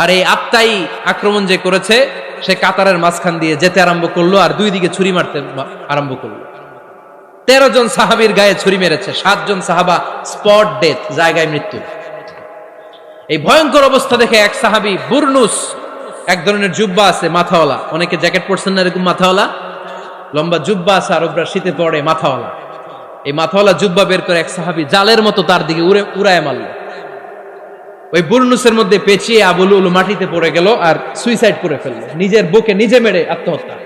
আর এই আত্মাই আক্রমণ যে করেছে, সে কাতারের মাঝখান দিয়ে যেতে আরম্ভ করলো আর 2 দিকে ছুরি মারতে আরম্ভ করলো। 13 জন সাহাবীর গায়ে ছুরি মেরেছে, 7 জন সাহাবা স্পট ডেথ, জায়গায় মৃত্যু। এই ভয়ঙ্কর অবস্থা দেখে এক সাহাবী বুরনুস, এক ধরনের জুব্বা আছে মাথাওয়ালা, অনেকে জ্যাকেট পরছেন না এরকম মাথাওয়ালা, লম্বা জুব্বা আছে আরবরা শীতে পরে মাথাওয়ালা, এই মাথাওয়ালা জুব্বা বের করে এক সাহাবী জালের মতো তার দিকে উড়ায় মারল। ওই বুরনুসের মধ্যে পেঁচিয়ে আবু লুলু মাটিতে পড়ে গেল আর সুইসাইড করে ফেলল, নিজের বুকে নিজে মেরে আত্মহত্যা।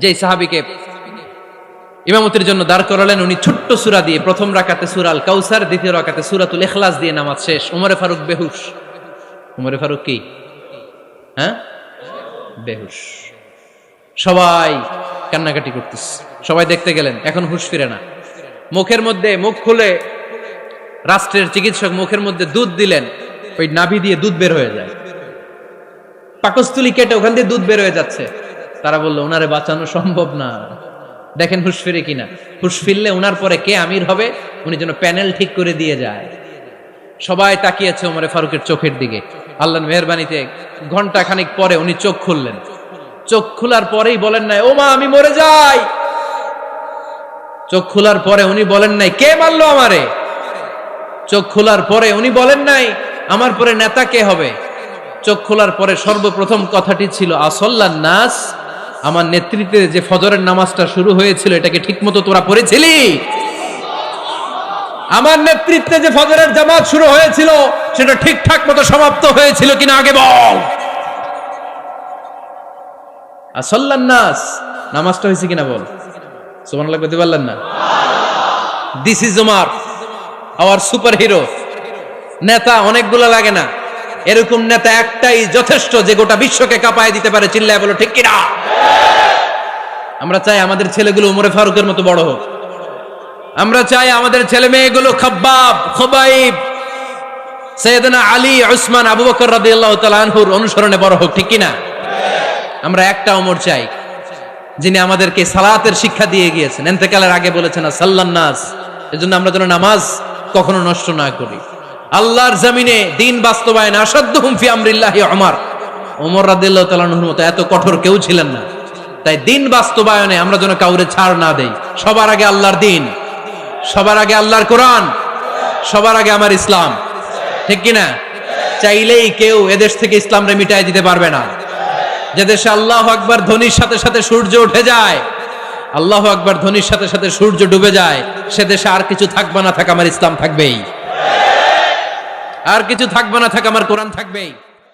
যেই সাহাবীকে ইমামতির জন্য দাঁড় করালেন, উনি ছোট্ট সূরা দিয়ে প্রথম রাকাতে সূরা আল কাউসার, দ্বিতীয় রাকাতে সূরাতুল ইখলাস দিয়ে নামাজ শেষ। ওমর ফারুক বেহুশ। ওমর ফারুক কি? হ্যাঁ, বেহুশ। সবাই কান্নাকাটি করতেছে, সবাই দেখতে গেলেন, এখন হুঁশ ফিরে না। মুখের মধ্যে, মুখ খুলে রাষ্ট্রের চিকিৎসক মুখের মধ্যে দুধ দিলেন, ওই নাভি দিয়ে দুধ বের হয়ে যায়। পাকস্থলী কেটে ওখান দিয়ে দুধ বের হয়ে যাচ্ছে। তারা বললো ওনারে বাঁচানো সম্ভব না, দেখেন হুঁশ ফিরে কিনা। হুঁশ ফিরলে ওনার পরে কে আমির হবে, উনি যেন প্যানেল ঠিক করে দিয়ে যায়। সবাই তাকিয়েছে ওমরে ফারুকের চোখের দিকে। আল্লাহর মেহেরবানিতে ঘন্টা খানিক পরে উনি চোখ খুললেন। চোখ খোলার পরেই বলেন নাই ও মা আমি মরে যাই। চোখ খোলার পরে উনি বলেন নাই কে মারলো আমারে। চোখ খোলার পরে উনি বলেন নাই আমার পরে নেতা কে হবে। চোখ খোলার পরে সর্বপ্রথম কথাটি ছিল আসল্লান নাস, আমার নেতৃত্বে যে ফজরের নামাজটা শুরু হয়েছিল এটাকে ঠিকমতো তোরা পড়েছিলি? আমার নেতৃত্বে যে ফজরের জামাত শুরু হয়েছিল সেটা ঠিকঠাক মতো সমাপ্ত হয়েছিল কিনা আগে বল। আসল্লান নাস, নামাজটা হয়েছে কিনা বল। সুবহানাল্লাহ বলতে পারলেন না? This is Omar, hour super hero. নেতা অনেকগুলো লাগে না, এরকম নেতা একটাই যথেষ্ট যে গোটা বিশ্বকে কাঁপায় দিতে পারে। চিল্লায় বলো ঠিক কিনা? আমরা চাই আমাদের ছেলেগুলো ওমরে ফারুকের মতো বড় হোক। আমরা চাই আমাদের ছেলে মেয়েগুলো খাব্বাব, খুবাইব, সাইয়েদনা আলী, উসমান, আবু বকর রাদিয়াল্লাহু তাআলা আনহুর অনুসরণে বড় হোক। ঠিক কিনা? আমরা একটা ওমর চাই যিনি আমাদেরকে সালাতের শিক্ষা দিয়ে গিয়েছেন, ইন্তেকালের আগে বলেছেন সাল্লান নাস। এজন্য আমরা যেন নামাজ কখনো নষ্ট না করি। আল্লাহর জমিনে দিন বাস্তবায়ন আসাদ্দুহুম ফি আমরিল্লাহি ওমর রাদিয়াল্লাহু তাআলা আনহুর মতো এত কঠোর কেউ ছিলেন না। তাই দিন বাস্তবায়নে আমরা যেন কাউরে ছাড় না দেই। সবার আগে আল্লাহর দিন, সবার আগে আল্লাহর কোরআন, সবার আগে আমার ইসলাম। ঠিক কিনা? চাইলেই কেউ এদেশ থেকে ইসলামরে মিটাই দিতে পারবে না। যে দেশে আল্লাহু আকবার ধ্বনির সাথে সাথে সূর্য উঠে যায়, আল্লাহু আকবার ধ্বনির সাথে সাথে সূর্য ডুবে যায়, সে দেশে আর কিছু থাকবে না থাক আমার ইসলাম থাকবেই, আর কিছু থাকবে না থাক আমার কোরআন থাকবেই।